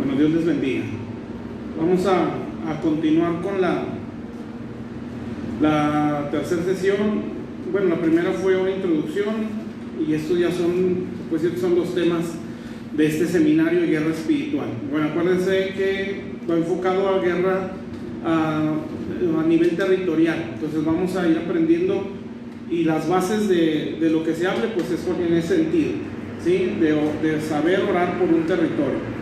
Bueno, Dios les bendiga. Vamos a continuar con la tercera sesión. Bueno, la primera fue una introducción y estos ya son los temas de este seminario de guerra espiritual. Bueno, acuérdense que va enfocado a guerra a nivel territorial. Entonces vamos a ir aprendiendo y las bases de lo que se hable pues es en ese sentido, ¿sí? De saber orar por un territorio.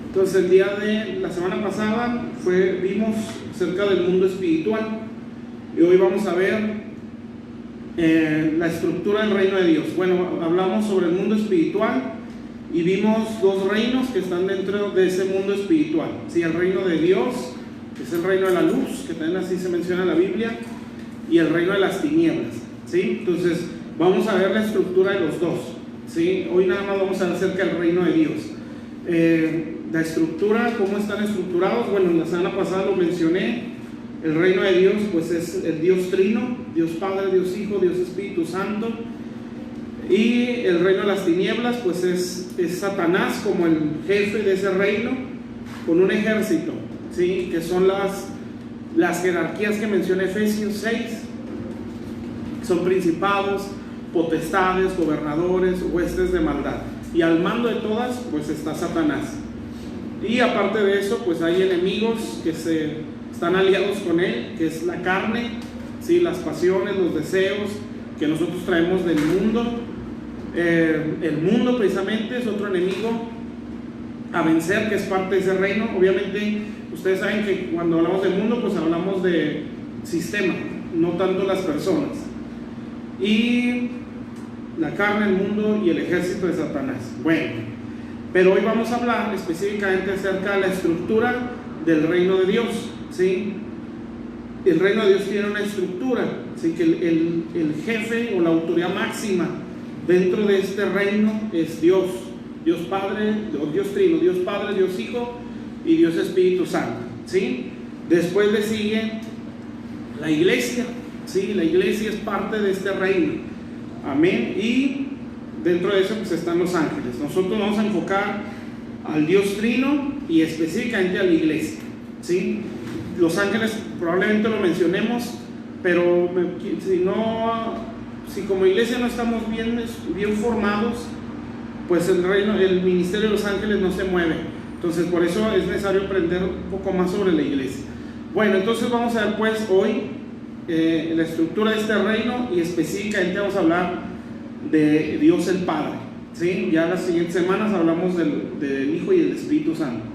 Entonces el día de la semana pasada vimos acerca del mundo espiritual y hoy vamos a ver la estructura del reino de Dios. Bueno, hablamos sobre el mundo espiritual y vimos dos reinos que están dentro de ese mundo espiritual, ¿sí? El reino de Dios, que es el reino de la luz, que también así se menciona en la Biblia, y el reino de las tinieblas, ¿sí? Entonces vamos a ver la estructura de los dos, ¿sí? Hoy nada más vamos a ver acerca del reino de Dios. La estructura, cómo están estructurados. Bueno, la semana pasada lo mencioné. El reino de Dios pues es el Dios Trino, Dios Padre, Dios Hijo, Dios Espíritu Santo. Y el reino de las tinieblas pues es Satanás como el jefe de ese reino, con un ejército, ¿sí? Que son las jerarquías que menciona Efesios 6. Son principados, potestades, gobernadores, huestes de maldad, y al mando de todas pues está Satanás. Y aparte de eso pues hay enemigos que están aliados con él, que es la carne, ¿sí? Las pasiones, los deseos que nosotros traemos del mundo. El mundo precisamente es otro enemigo a vencer, que es parte de ese reino. Obviamente ustedes saben que cuando hablamos del mundo pues hablamos de sistema, no tanto las personas. Y la carne, el mundo y el ejército de Satanás. Bueno, pero hoy vamos a hablar específicamente acerca de la estructura del reino de Dios, ¿sí? El reino de Dios tiene una estructura, ¿sí? Que el jefe o la autoridad máxima dentro de este reino es Dios, Dios Padre, Dios Trino, Dios Padre, Dios Hijo y Dios Espíritu Santo, ¿sí? Después le sigue la iglesia, ¿sí? La iglesia es parte de este reino, amén. Y dentro de eso pues están los ángeles. Nosotros vamos a enfocar al Dios Trino y específicamente a la iglesia, ¿sí? Los ángeles probablemente lo mencionemos, pero si como iglesia no estamos bien formados, pues el ministerio de los ángeles no se mueve. Entonces por eso es necesario aprender un poco más sobre la iglesia. Bueno, entonces vamos a ver pues hoy la estructura de este reino, y específicamente vamos a hablar de Dios el Padre, ¿sí? Ya las siguientes semanas hablamos del Hijo y del Espíritu Santo.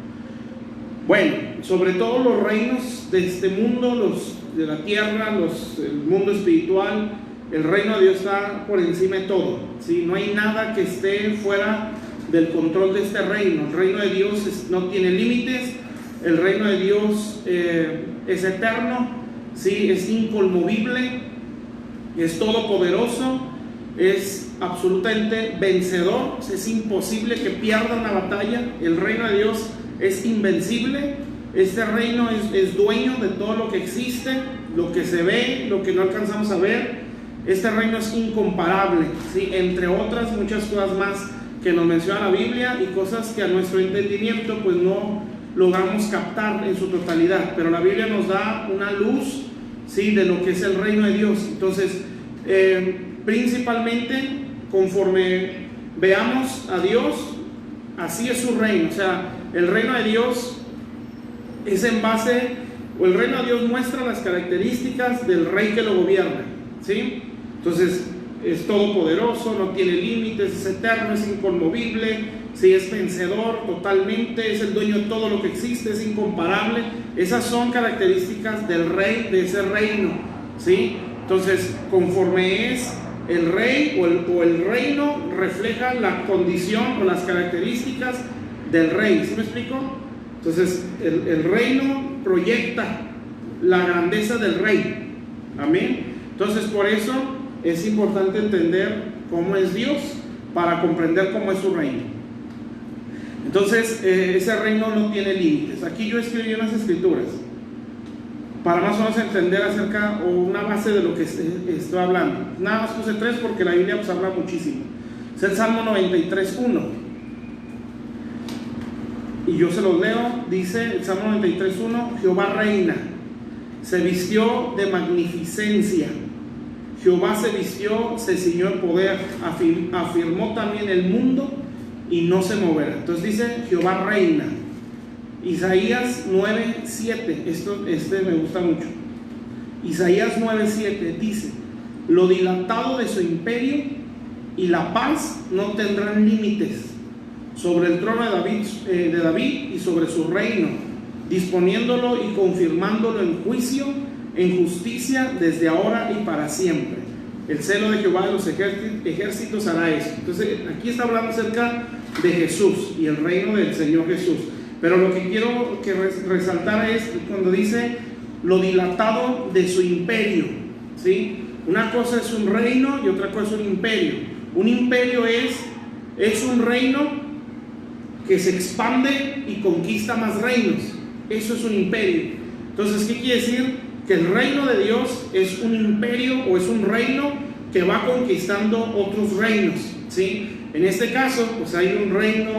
Bueno, sobre todo los reinos de este mundo, los de la tierra, el mundo espiritual, el reino de Dios está por encima de todo, ¿sí? No hay nada que esté fuera del control de este reino. El reino de Dios no tiene límites. El reino de Dios es eterno, ¿sí? Es inconmovible, es todopoderoso, es absolutamente vencedor. Es imposible que pierda una batalla. El reino de Dios es invencible. Este reino es dueño de todo lo que existe, lo que se ve, lo que no alcanzamos a ver. Este reino es incomparable, ¿sí? Entre otras muchas cosas más que nos menciona la Biblia, y cosas que a nuestro entendimiento pues no logramos captar en su totalidad, pero la Biblia nos da una luz, ¿sí? De lo que es el reino de Dios. Entonces principalmente conforme veamos a Dios, así es su reino. O sea, el reino de Dios es el reino de Dios muestra las características del rey que lo gobierna, ¿sí? Entonces es todopoderoso, no tiene límites, es eterno, es inconmovible, ¿sí? Es vencedor totalmente, es el dueño de todo lo que existe, es incomparable. Esas son características del rey, de ese reino, ¿sí? Entonces, conforme es el rey o el reino, refleja la condición o las características del rey, ¿sí me explico? Entonces el reino proyecta la grandeza del rey, amén. Entonces por eso es importante entender cómo es Dios para comprender cómo es su reino. Entonces ese reino no tiene límites. Aquí yo escribí unas escrituras para más o menos entender acerca o una base de lo que estoy hablando. Nada más puse 3 porque la Biblia pues habla muchísimo. Es el Salmo 93:1. y yo se los leo. Dice el Salmo 93:1: Jehová reina, se vistió de magnificencia. Jehová se vistió, se ciñó en poder, afirmó también el mundo y no se moverá. Entonces dice Jehová reina. Isaías 9:7, este me gusta mucho. Isaías 9:7 dice: lo dilatado de su imperio y la paz no tendrán límites sobre el trono de David y sobre su reino, disponiéndolo y confirmándolo en juicio, en justicia, desde ahora y para siempre. El celo de Jehová de los ejércitos hará esto. Entonces aquí está hablando acerca de Jesús y el reino del Señor Jesús. Pero lo que quiero resaltar es cuando dice lo dilatado de su imperio, ¿sí? Una cosa es un reino y otra cosa es un imperio. Un imperio es un reino que se expande y conquista más reinos. Eso es un imperio. Entonces, ¿qué quiere decir? Que el reino de Dios es un imperio o es un reino que va conquistando otros reinos, ¿sí? En este caso, pues hay un reino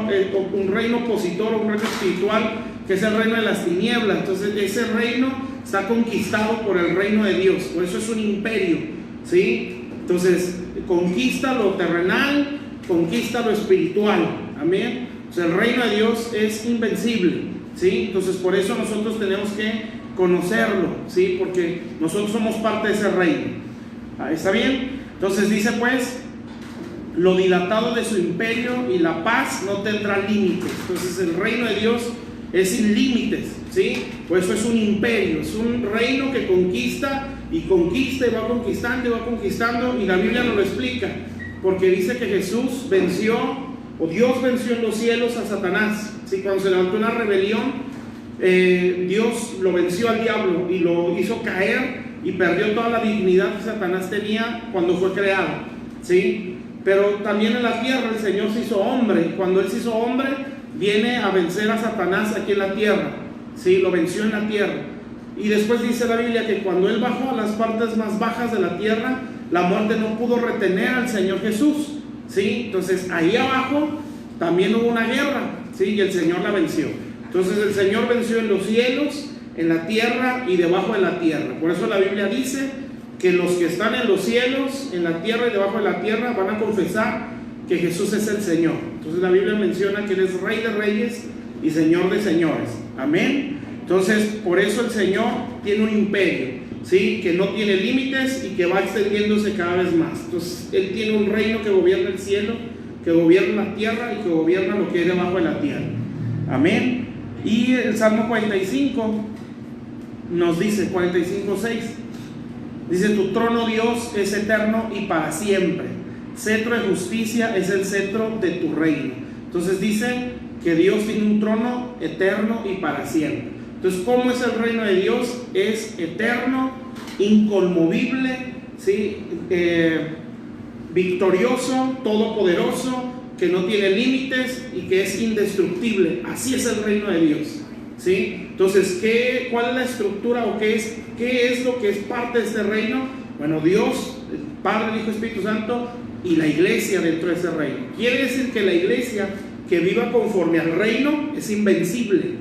opositor o un reino espiritual que es el reino de las tinieblas. Entonces, ese reino está conquistado por el reino de Dios. Por eso es un imperio, ¿sí? Entonces, conquista lo terrenal, conquista lo espiritual. Amén. O sea, el reino de Dios es invencible, ¿sí? Entonces, por eso nosotros tenemos que conocerlo, ¿sí? Porque nosotros somos parte de ese reino. ¿Está bien? Entonces dice pues: lo dilatado de su imperio y la paz no tendrá límites. Entonces el reino de Dios es sin límites, ¿sí? Por eso es un imperio, es un reino que conquista y conquista y va conquistando y va conquistando. Y la Biblia nos lo explica, porque dice que Jesús venció, o Dios venció en los cielos a Satanás, ¿sí? Cuando se levantó una rebelión, Dios lo venció al diablo y lo hizo caer y perdió toda la dignidad que Satanás tenía cuando fue creado, ¿sí? Pero también en la tierra el Señor se hizo hombre. Cuando Él se hizo hombre, viene a vencer a Satanás aquí en la tierra, ¿sí? Lo venció en la tierra. Y después dice la Biblia que cuando Él bajó a las partes más bajas de la tierra, la muerte no pudo retener al Señor Jesús, ¿sí? Entonces ahí abajo también hubo una guerra, ¿sí? Y el Señor la venció. Entonces el Señor venció en los cielos, en la tierra y debajo de la tierra. Por eso la Biblia dice que los que están en los cielos, en la tierra y debajo de la tierra van a confesar que Jesús es el Señor. Entonces la Biblia menciona que Él es Rey de Reyes y Señor de Señores. Amén. Entonces por eso el Señor tiene un imperio, ¿sí? Que no tiene límites y que va extendiéndose cada vez más. Entonces Él tiene un reino que gobierna el cielo, que gobierna la tierra y que gobierna lo que hay debajo de la tierra. Amén. Y el Salmo 45 nos dice, 45:6, dice: tu trono, Dios, es eterno y para siempre, cetro de justicia es el cetro de tu reino. Entonces dice que Dios tiene un trono eterno y para siempre. Entonces, ¿cómo es el reino de Dios? Es eterno, inconmovible, ¿sí? Victorioso, todopoderoso, que no tiene límites y que es indestructible. Así es el reino de Dios, ¿sí? Entonces, ¿cuál es la estructura o qué es lo que es parte de este reino? Bueno, Dios, el Padre, Hijo, Espíritu Santo y la iglesia dentro de ese reino. Quiere decir que la iglesia que viva conforme al reino es invencible,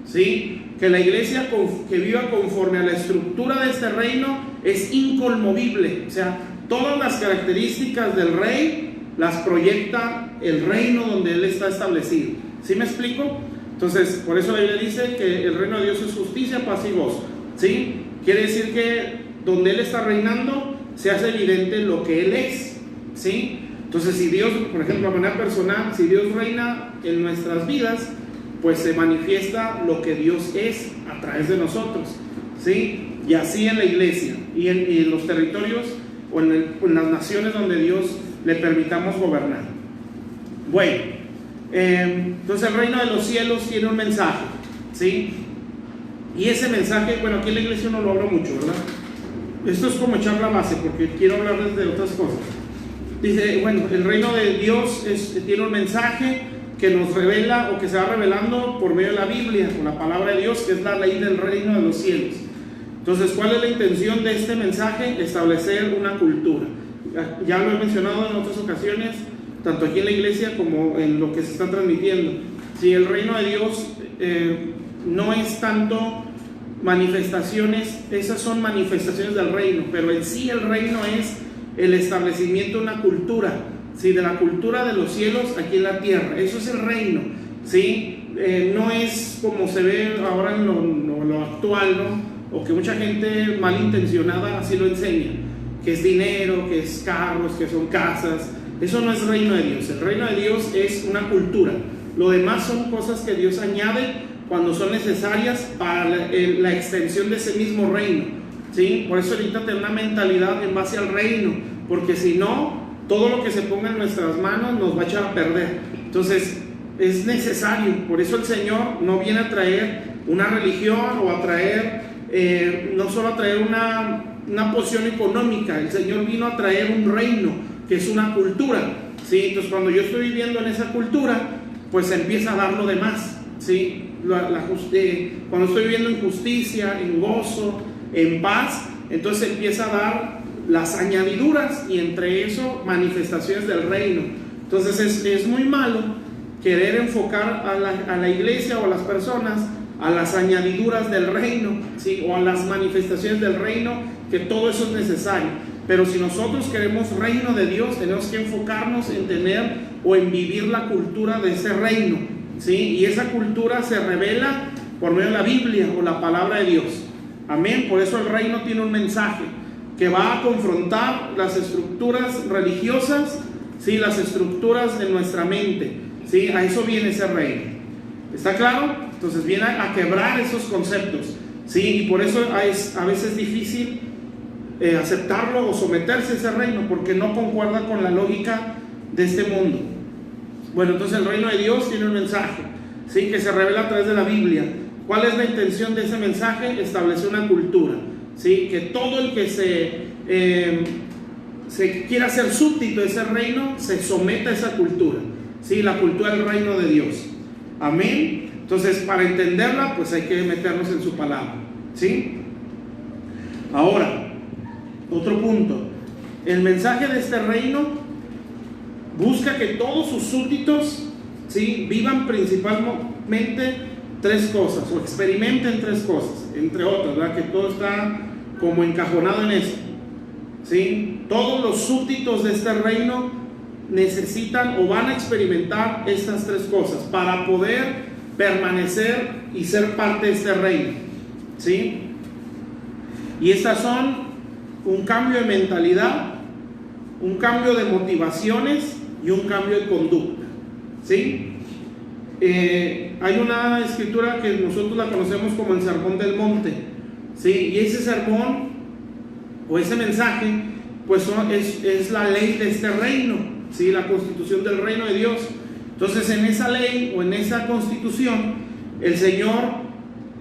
¿sí? Que la iglesia que viva conforme a la estructura de este reino es inconmovible. O sea, todas las características del rey las proyecta el reino donde Él está establecido. ¿Sí me explico? Entonces, por eso la Biblia dice que el reino de Dios es justicia, paz y gozo, ¿sí? Quiere decir que donde Él está reinando se hace evidente lo que Él es, ¿sí? Entonces, si Dios, por ejemplo, de manera personal, si Dios reina en nuestras vidas, pues se manifiesta lo que Dios es a través de nosotros, ¿sí? Y así en la iglesia y en los territorios o en las naciones donde Dios le permitamos gobernar. Bueno, entonces el reino de los cielos tiene un mensaje, ¿sí? Y ese mensaje, bueno, aquí en la iglesia no lo hablo mucho, ¿verdad? Esto es como echar la base, porque quiero hablarles de otras cosas. Dice, bueno, el reino de Dios tiene un mensaje que nos revela o que se va revelando por medio de la Biblia, con la palabra de Dios, que es la ley del reino de los cielos. Entonces, ¿cuál es la intención de este mensaje? Establecer una cultura. Ya lo he mencionado en otras ocasiones, tanto aquí en la iglesia como en lo que se está transmitiendo, Sí, el reino de Dios no es tanto manifestaciones, esas son manifestaciones del reino, pero en sí el reino es el establecimiento de una cultura, ¿sí? De la cultura de los cielos aquí en la tierra. Eso es el reino, ¿sí? No es como se ve ahora en lo actual, ¿no? O que mucha gente malintencionada así lo enseña, que es dinero, que es carros, que son casas. Eso no es reino de Dios. El reino de Dios es una cultura. Lo demás son cosas que Dios añade cuando son necesarias para la extensión de ese mismo reino, ¿sí? Por eso necesita tener una mentalidad en base al reino, porque si no, todo lo que se ponga en nuestras manos nos va a echar a perder. Entonces es necesario. Por eso el Señor no viene a traer una religión o a traer no solo a traer una posición económica. El Señor vino a traer un reino que es una cultura, ¿sí? Entonces cuando yo estoy viviendo en esa cultura, pues empieza a dar lo demás, ¿sí? Cuando estoy viviendo en justicia, en gozo, en paz, entonces empieza a dar las añadiduras, y entre eso manifestaciones del reino. Entonces es muy malo querer enfocar a la iglesia o a las personas a las añadiduras del reino, ¿sí? O a las manifestaciones del reino, que todo eso es necesario. Pero si nosotros queremos reino de Dios, tenemos que enfocarnos en tener o en vivir la cultura de ese reino, ¿sí? Y esa cultura se revela por medio de la Biblia o la palabra de Dios. Amén. Por eso el reino tiene un mensaje que va a confrontar las estructuras religiosas, ¿sí? Las estructuras de nuestra mente, ¿sí? A eso viene ese reino. ¿Está claro? Entonces viene a quebrar esos conceptos, ¿sí? Y por eso es a veces difícil aceptarlo o someterse a ese reino, porque no concuerda con la lógica de este mundo. Bueno, entonces el reino de Dios tiene un mensaje, ¿sí? Que se revela a través de la Biblia. ¿Cuál es la intención de ese mensaje? Establecer una cultura, ¿sí? Que todo el que se quiera ser súbdito de ese reino se someta a esa cultura, ¿sí? La cultura del reino de Dios. Amén. Entonces, para entenderla, pues hay que meternos en su palabra, ¿sí? Ahora, otro punto. El mensaje de este reino busca que todos sus súbditos, ¿sí? Vivan principalmente tres cosas, o experimenten tres cosas, entre otras, ¿verdad? Que todo está como encajonado en eso, ¿sí? Todos los súbditos de este reino necesitan o van a experimentar estas tres cosas para poder permanecer y ser parte de este reino, ¿sí? Y estas son un cambio de mentalidad, un cambio de motivaciones y un cambio de conducta, ¿sí? Hay una escritura que nosotros la conocemos como el Sermón del Monte, ¿sí? Y ese sermón o ese mensaje pues es la ley de este reino, ¿sí? La constitución del reino de Dios. Entonces en esa ley o en esa constitución el Señor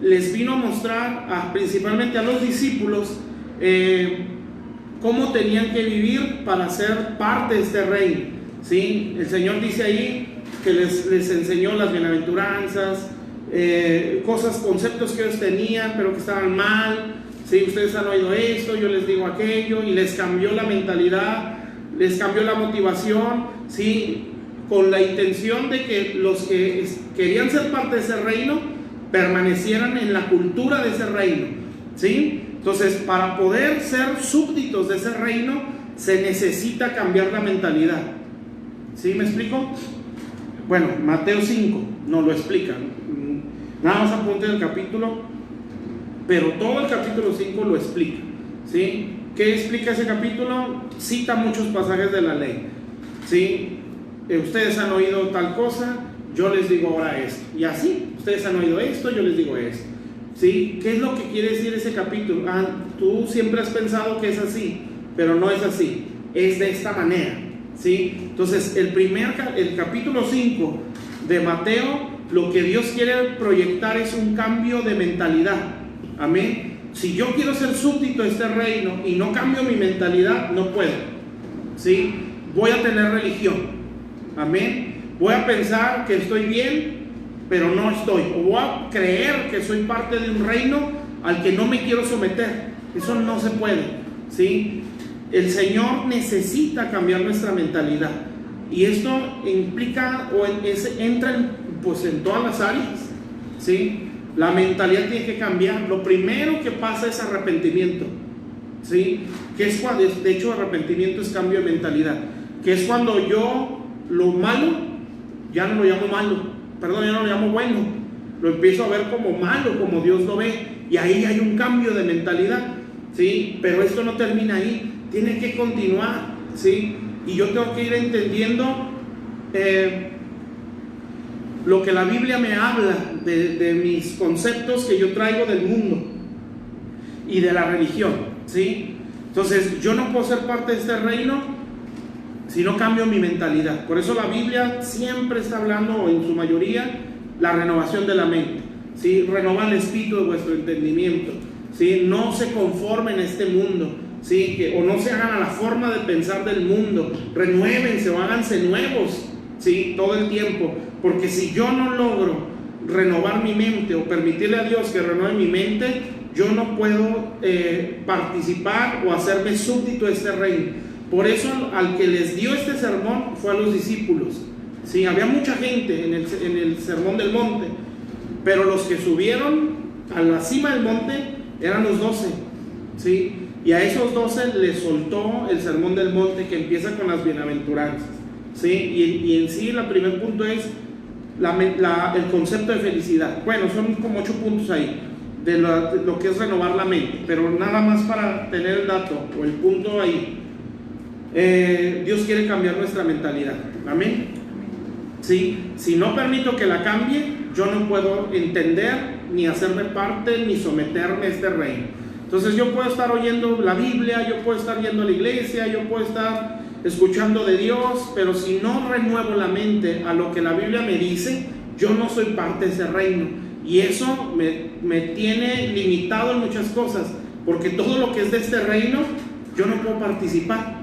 les vino a mostrar principalmente a los discípulos cómo tenían que vivir para ser parte de este reino, ¿sí? El Señor dice ahí que les enseñó las bienaventuranzas, cosas, conceptos que ellos tenían pero que estaban mal, ¿sí? Ustedes han oído esto, yo les digo aquello, y les cambió la mentalidad, les cambió la motivación, ¿sí? Con la intención de que los que querían ser parte de ese reino permanecieran en la cultura de ese reino, ¿sí? Entonces, para poder ser súbditos de ese reino se necesita cambiar la mentalidad, ¿sí? ¿Me explico? Bueno, Mateo 5 nos lo explica, nada más apunte el capítulo, pero todo el capítulo 5 lo explica, ¿sí? ¿Qué explica ese capítulo? Cita muchos pasajes de la ley, ¿sí? Ustedes han oído tal cosa, yo les digo ahora esto, y así, ustedes han oído esto, yo les digo esto, ¿sí? ¿Qué es lo que quiere decir ese capítulo? Tú siempre has pensado que es así, pero no es así, es de esta manera, ¿sí? Entonces el capítulo 5 de Mateo, lo que Dios quiere proyectar es un cambio de mentalidad. Amén. Si yo quiero ser súbdito de este reino y no cambio mi mentalidad, no puedo, ¿sí? Voy a tener religión. Amén. Voy a pensar que estoy bien, pero no estoy. O voy a creer que soy parte de un reino al que no me quiero someter. Eso no se puede, ¿sí? El Señor necesita cambiar nuestra mentalidad. Y esto implica o entra en pues en todas las áreas, ¿sí? La mentalidad tiene que cambiar. Lo primero que pasa es arrepentimiento, ¿sí? Que es cuando, de hecho, arrepentimiento es cambio de mentalidad, que es cuando yo lo malo ya no lo llamo malo, perdón, ya no lo llamo bueno, lo empiezo a ver como malo, como Dios lo ve, y ahí hay un cambio de mentalidad, ¿sí? Pero esto no termina ahí, tiene que continuar, ¿sí? Y yo tengo que ir entendiendo lo que la Biblia me habla de mis conceptos que yo traigo del mundo y de la religión, ¿sí? Entonces yo no puedo ser parte de este reino si no cambio mi mentalidad. Por eso la Biblia siempre está hablando, o en su mayoría, la renovación de la mente, ¿sí? Renova el espíritu de vuestro entendimiento, ¿sí? No se conformen a este mundo, ¿sí? O no se hagan a la forma de pensar del mundo. Renuévense o háganse nuevos, ¿sí? Todo el tiempo. Porque si yo no logro renovar mi mente o permitirle a Dios que renueve mi mente, yo no puedo participar o hacerme súbdito de este reino. Por eso al que les dio este sermón fue a los discípulos, ¿sí? Había mucha gente en el sermón del monte, pero los que subieron a la cima del monte eran los 12, ¿sí? Y a esos 12 les soltó el sermón del monte, que empieza con las bienaventuranzas, ¿sí? Y en sí el primer punto es el concepto de felicidad. Bueno, son como 8 puntos ahí de lo que es renovar la mente, pero nada más para tener el dato o el punto ahí. Dios quiere cambiar nuestra mentalidad, amén, ¿sí? Si no permito que la cambie, yo no puedo entender, ni hacerme parte, ni someterme a este reino. Entonces yo puedo estar oyendo la Biblia, yo puedo estar yendo a la iglesia, yo puedo estar escuchando de Dios, pero si no renuevo la mente a lo que la Biblia me dice, yo no soy parte de ese reino, y eso me tiene limitado en muchas cosas, porque todo lo que es de este reino yo no puedo participar,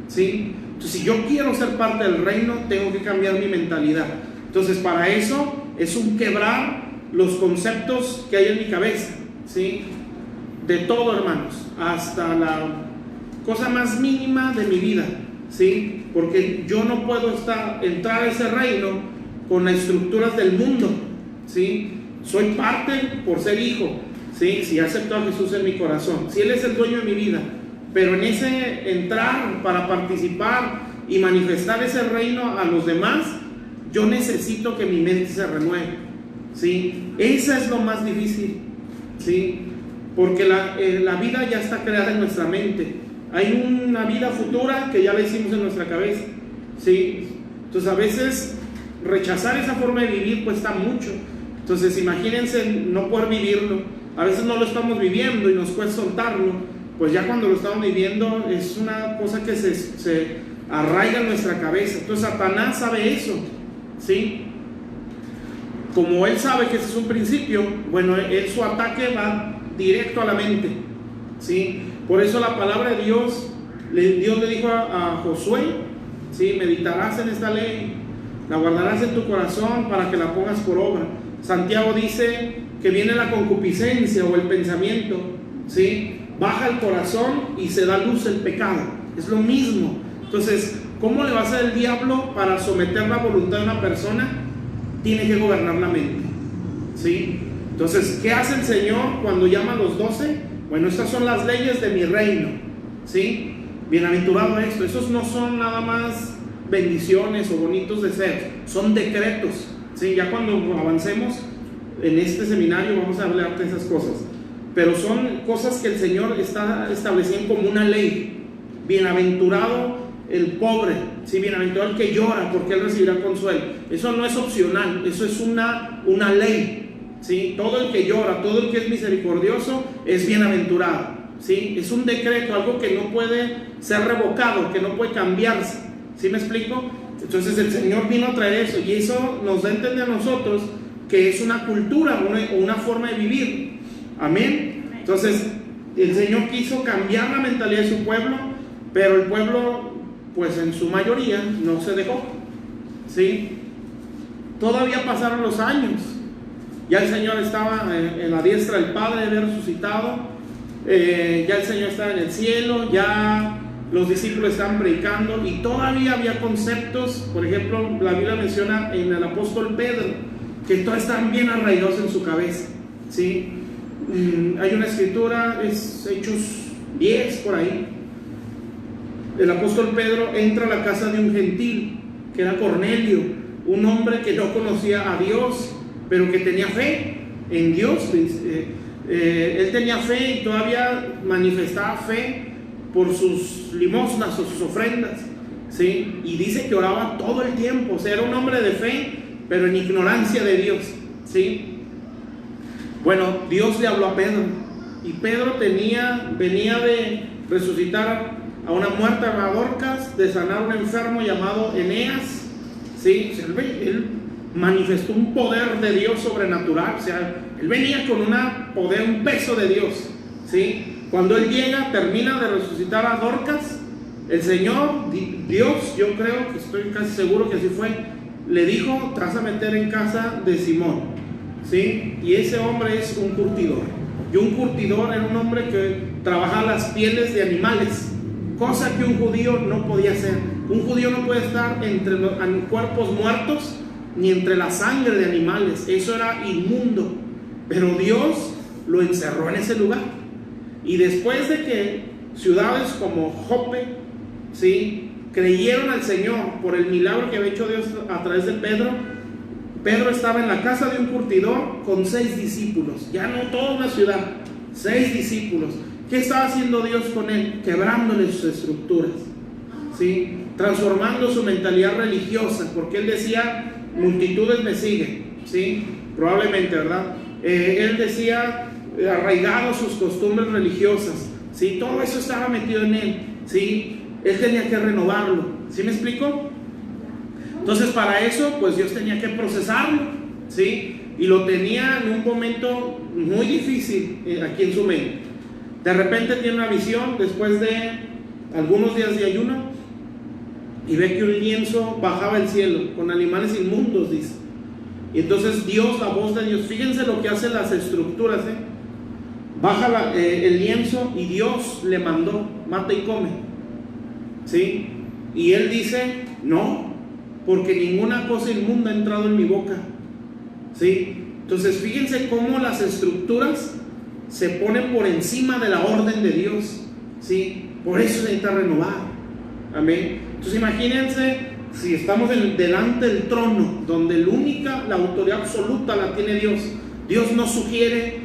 ¿sí? Entonces, si yo quiero ser parte del reino, tengo que cambiar mi mentalidad. Entonces, para eso es un quebrar los conceptos que hay en mi cabeza, ¿sí? De todo, hermanos, hasta la cosa más mínima de mi vida, ¿sí? Porque yo no puedo entrar a ese reino con las estructuras del mundo, ¿sí? Soy parte por ser hijo, ¿sí? Si acepto a Jesús en mi corazón, si Él es el dueño de mi vida, pero en ese entrar para participar y manifestar ese reino a los demás, yo necesito que mi mente se renueve, ¿sí? Esa es lo más difícil, ¿sí? Porque la vida ya está creada en nuestra mente. Hay una vida futura que ya la hicimos en nuestra cabeza, ¿sí? Entonces a veces rechazar esa forma de vivir cuesta mucho. Entonces imagínense no poder vivirlo. A veces no lo estamos viviendo y nos cuesta soltarlo. Pues ya cuando lo estamos viviendo es una cosa que se arraiga en nuestra cabeza. Entonces Satanás sabe eso, ¿sí? Como él sabe que ese es un principio, bueno, su ataque va directo a la mente, ¿sí? Por eso la palabra de Dios le dijo a Josué, ¿sí? Meditarás en esta ley, la guardarás en tu corazón para que la pongas por obra. Santiago dice que viene la concupiscencia o el pensamiento, ¿sí? Baja el corazón y se da luz el pecado. Es lo mismo. Entonces, ¿cómo le va a hacer el diablo para someter la voluntad de una persona? Tiene que gobernar la mente, ¿sí? Entonces, ¿qué hace el Señor cuando llama a los 12? Bueno, estas son las leyes de mi reino, ¿sí? Bienaventurado esto. Esos no son nada más bendiciones o bonitos deseos, son decretos, ¿sí? Ya cuando avancemos en este seminario vamos a hablar de esas cosas, pero son cosas que el Señor está estableciendo como una ley. Bienaventurado el pobre, ¿sí? Bienaventurado el que llora, porque él recibirá consuelo. Eso no es opcional, eso es una ley, ¿sí? Todo el que llora, todo el que es misericordioso es bienaventurado, ¿sí? Es un decreto, algo que no puede ser revocado, que no puede cambiarse, ¿sí me explico? Entonces el Señor vino a traer eso, y eso nos da a entender a nosotros que es una cultura o una forma de vivir, amén. Entonces el Señor quiso cambiar la mentalidad de su pueblo, pero el pueblo, pues en su mayoría, no se dejó, ¿sí? Todavía pasaron los años, ya el Señor estaba en la diestra del Padre, había resucitado, ya el Señor estaba en el cielo, ya los discípulos estaban predicando, y todavía había conceptos. Por ejemplo, la Biblia menciona en el apóstol Pedro, que todos están bien arraigados en su cabeza, ¿sí? Hay una escritura, es Hechos 10 por ahí. El apóstol Pedro entra a la casa de un gentil, que era Cornelio, un hombre que no conocía a Dios, pero que tenía fe en Dios. Él tenía fe y todavía manifestaba fe por sus limosnas o sus ofrendas, ¿sí? Y dice que oraba todo el tiempo. O sea, era un hombre de fe, pero en ignorancia de Dios, ¿sí? Bueno, Dios le habló a Pedro, y Pedro venía de resucitar a una muerta, a Dorcas, de sanar a un enfermo llamado Eneas, ¿sí? O sea, él manifestó un poder de Dios sobrenatural. O sea, él venía con un peso de Dios, ¿sí? Cuando él llega, termina de resucitar a Dorcas, el Señor, Dios, yo creo que estoy casi seguro que así fue, le dijo: te vas a meter en casa de Simón, ¿sí? Y ese hombre es un curtidor. Y un curtidor era un hombre que trabajaba las pieles de animales, cosa que un judío no podía hacer. Un judío no puede estar entre los cuerpos muertos ni entre la sangre de animales. Eso era inmundo. Pero Dios lo encerró en ese lugar. Y después de que ciudades como Jope, ¿sí?, creyeron al Señor por el milagro que había hecho Dios a través de Pedro, Pedro estaba en la casa de un curtidor con 6 discípulos. Ya no toda una ciudad, 6 discípulos. ¿Qué estaba haciendo Dios con él? Quebrándole sus estructuras, ¿sí?, transformando su mentalidad religiosa, porque él decía: multitudes me siguen, ¿sí? Probablemente, ¿verdad? Él decía, arraigado sus costumbres religiosas, ¿sí? Todo eso estaba metido en él, ¿sí? Él tenía que renovarlo, ¿sí me explico? Entonces, para eso, pues Dios tenía que procesarlo, ¿sí? Y lo tenía en un momento muy difícil aquí en su mente. De repente tiene una visión después de algunos días de ayuno y ve que un lienzo bajaba del cielo con animales inmundos, dice. Y entonces Dios, la voz de Dios, fíjense lo que hacen las estructuras, baja el lienzo y Dios le mandó: mata y come, ¿sí? Y él dice: no, porque ninguna cosa inmunda ha entrado en mi boca, ¿sí? Entonces fíjense cómo las estructuras se ponen por encima de la orden de Dios, ¿sí? Por eso se necesita renovar. Amén. Entonces imagínense si estamos delante del trono, donde la autoridad absoluta la tiene Dios. Dios no sugiere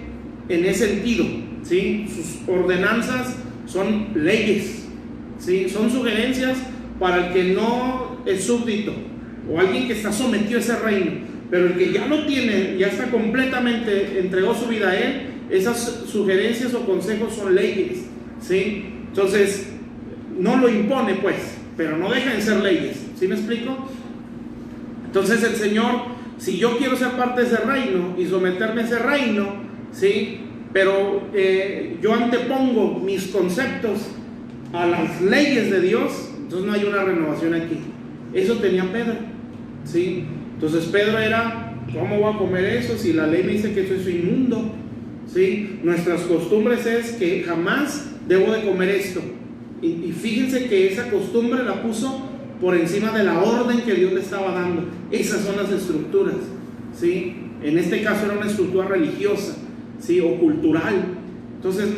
en ese sentido, ¿sí? Sus ordenanzas son leyes, ¿sí? Son sugerencias para el que no es súbdito o alguien que está sometido a ese reino. Pero el que ya lo tiene, ya está completamente, entregó su vida a él, esas sugerencias o consejos son leyes, ¿sí? Entonces no lo impone, pues, pero no deja de ser leyes, ¿sí me explico? Entonces el Señor, si yo quiero ser parte de ese reino y someterme a ese reino, ¿sí?, pero yo antepongo mis conceptos a las leyes de Dios, entonces no hay una renovación aquí. Eso tenía Pedro, ¿sí? Entonces Pedro era: ¿cómo voy a comer eso si la ley me dice que eso es inmundo? ¿Sí? Nuestras costumbres es que jamás debo de comer esto. Y fíjense que esa costumbre la puso por encima de la orden que Dios le estaba dando. Esas son las estructuras, ¿sí? En este caso era una estructura religiosa, ¿sí?, o cultural. Entonces,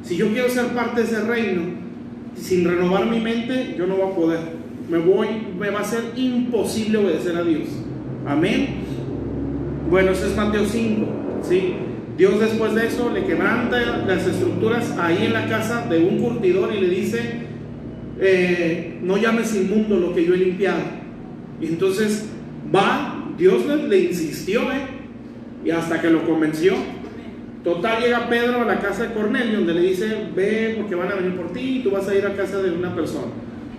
si yo quiero ser parte de ese reino, sin renovar mi mente, yo no voy a poder. Me va a ser imposible obedecer a Dios. Amén. Bueno, eso es Mateo 5, ¿sí? Dios después de eso le quebranta las estructuras ahí en la casa de un curtidor y le dice: no llames inmundo lo que yo he limpiado. Y entonces Dios le insistió, y hasta que lo convenció. Total, llega Pedro a la casa de Cornelio, donde le dice: ve, porque van a venir por ti y tú vas a ir a casa de una persona.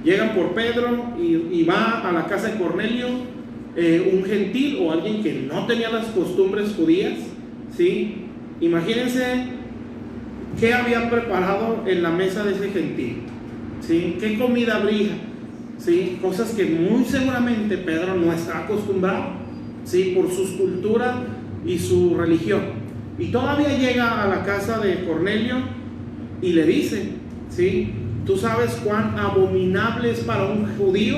Llegan por Pedro y va a la casa de Cornelio, un gentil o alguien que no tenía las costumbres judías, ¿sí? Imagínense qué había preparado en la mesa de ese gentil, ¿sí? Qué comida habría, ¿sí? Cosas que muy seguramente Pedro no está acostumbrado, ¿sí?, por su cultura y su religión. Y todavía llega a la casa de Cornelio y le dice: ¿sí?, tú sabes cuán abominable es para un judío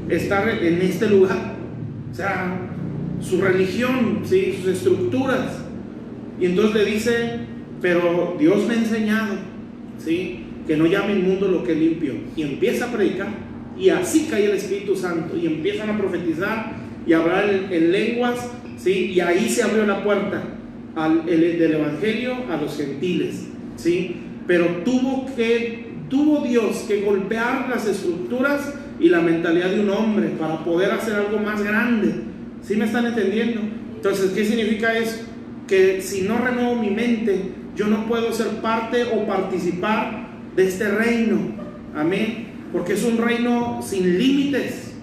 estar en este lugar. O sea, su religión, ¿sí? Sus estructuras. Y entonces le dice, pero Dios me ha enseñado, ¿sí? Que no llame inmundo lo que es limpio. Y empieza a predicar, y así cae el Espíritu Santo, y empiezan a profetizar y a hablar en lenguas, ¿sí? Y ahí se abrió la puerta del Evangelio a los gentiles, ¿sí? Pero tuvo Dios que golpear las estructuras y la mentalidad de un hombre para poder hacer algo más grande. ¿Sí me están entendiendo? Entonces, ¿qué significa eso? Que si no renuevo mi mente, yo no puedo ser parte o participar de este reino. Amén. Porque es un reino sin límites,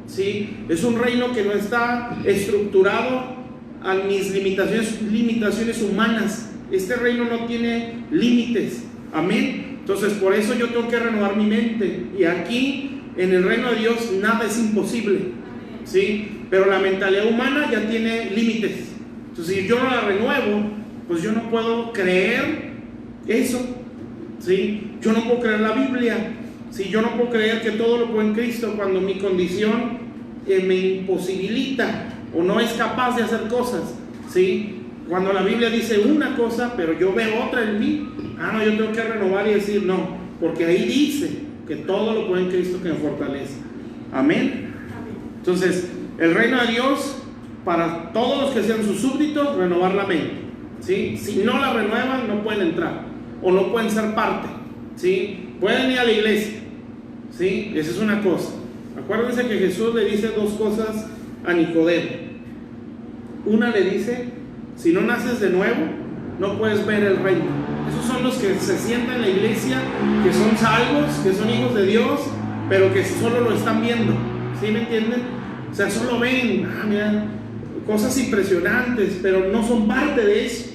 ¿sí? Es un reino que no está estructurado a mis limitaciones humanas. Este reino no tiene límites. Amén. Entonces, por eso yo tengo que renovar mi mente. Y aquí, en el reino de Dios, nada es imposible, ¿sí? Pero la mentalidad humana ya tiene límites. Entonces, si yo no la renuevo, pues yo no puedo creer eso, ¿sí? Yo no puedo creer la Biblia, ¿sí? Yo no puedo creer que todo lo puedo en Cristo cuando mi condición me imposibilita o no es capaz de hacer cosas, ¿sí? Cuando la Biblia dice una cosa, pero yo veo otra en mí, no, yo tengo que renovar y decir no, porque ahí dice que todo lo puedo en Cristo que me fortalece. Amén. Entonces, el reino de Dios, para todos los que sean sus súbditos, renovar la mente, ¿sí? Si no la renuevan, no pueden entrar o no pueden ser parte, ¿sí? Pueden ir a la iglesia, ¿sí? Esa es una cosa. Acuérdense que Jesús le dice dos cosas a Nicodemo. Una le dice, si no naces de nuevo, no puedes ver el reino. Esos son los que se sientan en la iglesia, que son salvos, que son hijos de Dios, pero que solo lo están viendo, ¿sí me entienden? O sea, solo ven, mira, cosas impresionantes, pero no son parte de eso,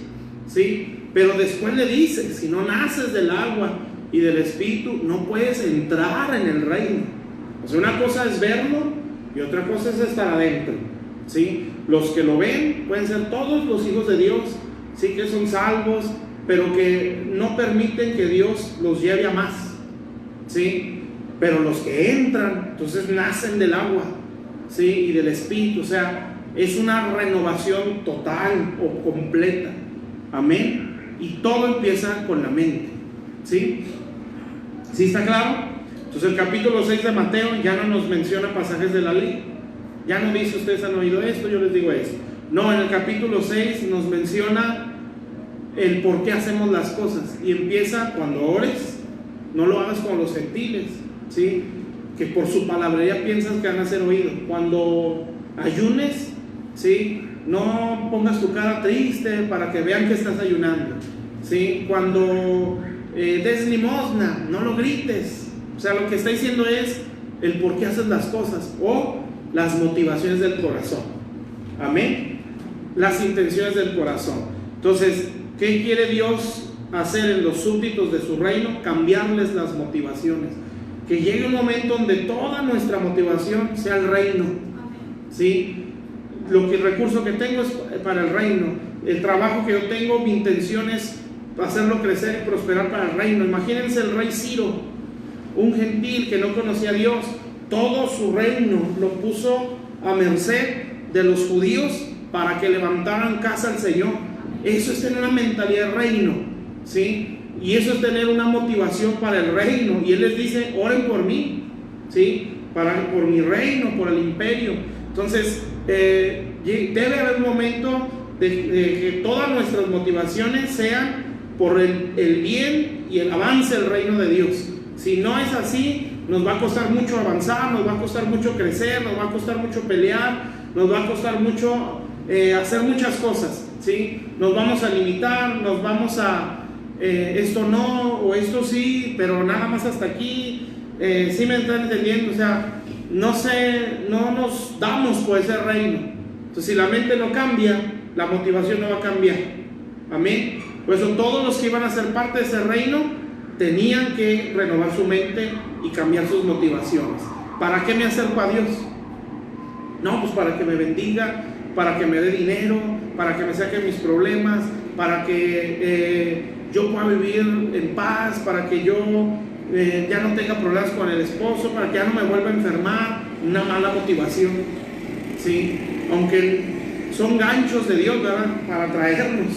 ¿sí? Pero después le dice, si no naces del agua y del Espíritu, no puedes entrar en el reino. O sea, una cosa es verlo y otra cosa es estar adentro, ¿sí? Los que lo ven pueden ser todos los hijos de Dios, sí, que son salvos, pero que no permiten que Dios los lleve a más, ¿sí? Pero los que entran, entonces nacen del agua, ¿sí? Y del Espíritu. O sea, es una renovación total o completa. Amén. Y todo empieza con la mente, ¿sí? ¿Sí está claro? Entonces el capítulo 6 de Mateo ya no nos menciona pasajes de la ley. Ya no dice, ustedes han oído esto, yo les digo esto. No, en el capítulo 6 nos menciona el por qué hacemos las cosas. Y empieza cuando ores, no lo hagas como los gentiles, ¿sí? Que por su palabrería piensas que van a ser oídos. Cuando ayunes, ¿sí? No pongas tu cara triste para que vean que estás ayunando, ¿sí? Cuando des limosna, no lo grites. O sea, lo que está diciendo es el por qué haces las cosas o las motivaciones del corazón. Amén. Las intenciones del corazón. Entonces, ¿qué quiere Dios hacer en los súbditos de su reino? Cambiarles las motivaciones. Que llegue un momento donde toda nuestra motivación sea el reino, ¿sí? El recurso que tengo es para el reino. El trabajo que yo tengo, mi intención es hacerlo crecer y prosperar para el reino. Imagínense el rey Ciro, un gentil que no conocía a Dios, todo su reino lo puso a merced de los judíos para que levantaran casa al Señor. Eso es tener una mentalidad de reino, ¿sí? Y eso es tener una motivación para el reino. Y Él les dice, oren por mí, ¿sí? Por mi reino, por el imperio. Entonces, debe haber un momento de que todas nuestras motivaciones sean por el bien y el avance del reino de Dios. Si no es así, nos va a costar mucho avanzar, nos va a costar mucho crecer, nos va a costar mucho pelear, nos va a costar mucho hacer muchas cosas, ¿sí? Nos vamos a limitar, nos vamos a esto no, o esto sí, pero nada más hasta aquí. ¿Sí me están entendiendo? O sea, no nos damos por ese reino. Entonces, si la mente no cambia, la motivación no va a cambiar. Amén. Por eso todos los que iban a ser parte de ese reino tenían que renovar su mente y cambiar sus motivaciones. ¿Para qué me acerco a Dios? No, pues para que me bendiga, para que me dé dinero, para que me saque mis problemas, para que yo pueda vivir en paz, para que yo ya no tenga problemas con el esposo, para que ya no me vuelva a enfermar. Una mala motivación, ¿sí? Aunque son ganchos de Dios, ¿verdad?, para traernos.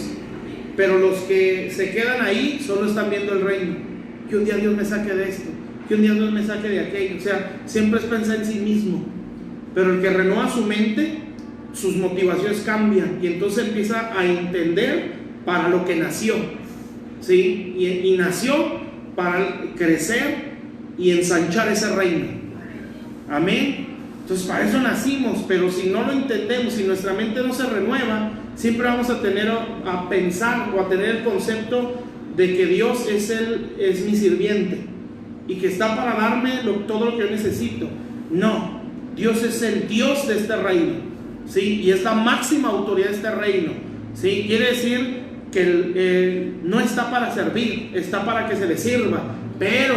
Pero los que se quedan ahí solo están viendo el reino. Que un día Dios me saque de esto, que un día Dios me saque de aquello. O sea, siempre es pensar en sí mismo. Pero el que renueva su mente, sus motivaciones cambian y entonces empieza a entender para lo que nació, ¿sí? Y nació para crecer y ensanchar ese reino. Amén. Entonces para eso nacimos, pero si no lo entendemos, si nuestra mente no se renueva, siempre vamos a tener a pensar o a tener el concepto de que Dios es mi sirviente y que está para darme todo lo que yo necesito. No, Dios es el Dios de este reino, ¿sí? Y es la máxima autoridad de este reino, ¿sí? Quiere decir que no está para servir, está para que se le sirva, pero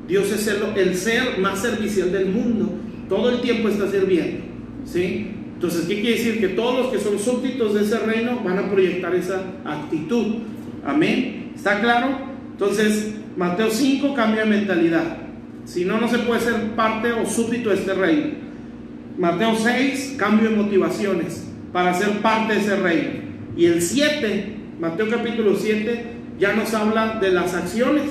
Dios es el ser más servicial del mundo. Todo el tiempo está sirviendo, ¿sí? Entonces, ¿qué quiere decir? Que todos los que son súbditos de ese reino van a proyectar esa actitud. Amén. ¿Está claro? Entonces, Mateo 5, cambio de mentalidad. Si no, no se puede ser parte o súbdito de este reino. Mateo 6, cambio de motivaciones para ser parte de ese reino. Y el 7, Mateo capítulo 7, ya nos habla de las acciones,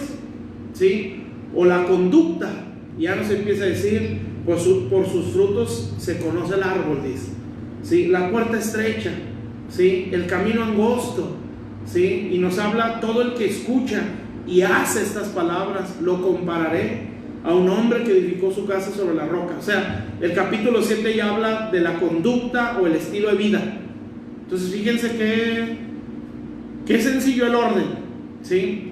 ¿sí? O la conducta. Ya nos empieza a decir, por sus frutos se conoce el árbol, dice, ¿sí? La puerta estrecha, ¿sí? El camino angosto, ¿sí? Y nos habla todo el que escucha y hace estas palabras, lo compararé a un hombre que edificó su casa sobre la roca. O sea, el capítulo 7 ya habla de la conducta o el estilo de vida. Entonces fíjense que es sencillo el orden, ¿sí?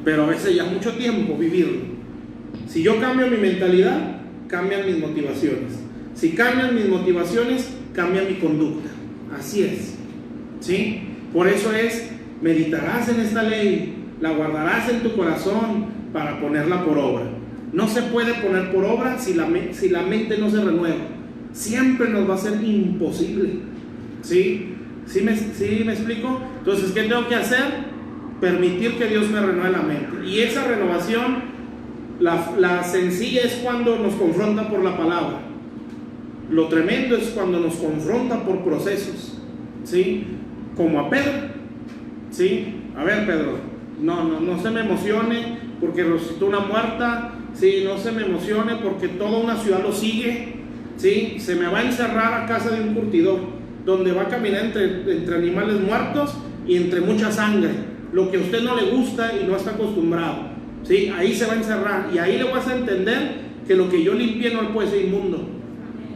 Pero a veces ya mucho tiempo vivirlo. Si yo cambio mi mentalidad, cambian mis motivaciones. Si cambian mis motivaciones, cambia mi conducta. Así es, ¿sí? Por eso es, meditarás en esta ley, la guardarás en tu corazón para ponerla por obra. No se puede poner por obra si la mente no se renueva. Siempre nos va a ser imposible, ¿sí? ¿Sí me explico? Entonces, ¿qué tengo que hacer? Permitir que Dios me renueve la mente. Y esa renovación, la sencilla es cuando nos confronta por la palabra. Lo tremendo es cuando nos confronta por procesos, ¿sí? Como a Pedro, ¿sí? A ver, Pedro, no se me emocione porque resucitó una muerta, ¿sí? No se me emocione porque toda una ciudad lo sigue, ¿sí? Se me va a encerrar a casa de un curtidor donde va a caminar entre animales muertos y entre mucha sangre, lo que a usted no le gusta y no está acostumbrado, ¿sí? Ahí se va a encerrar y ahí le vas a entender que lo que yo limpié no puede ser inmundo,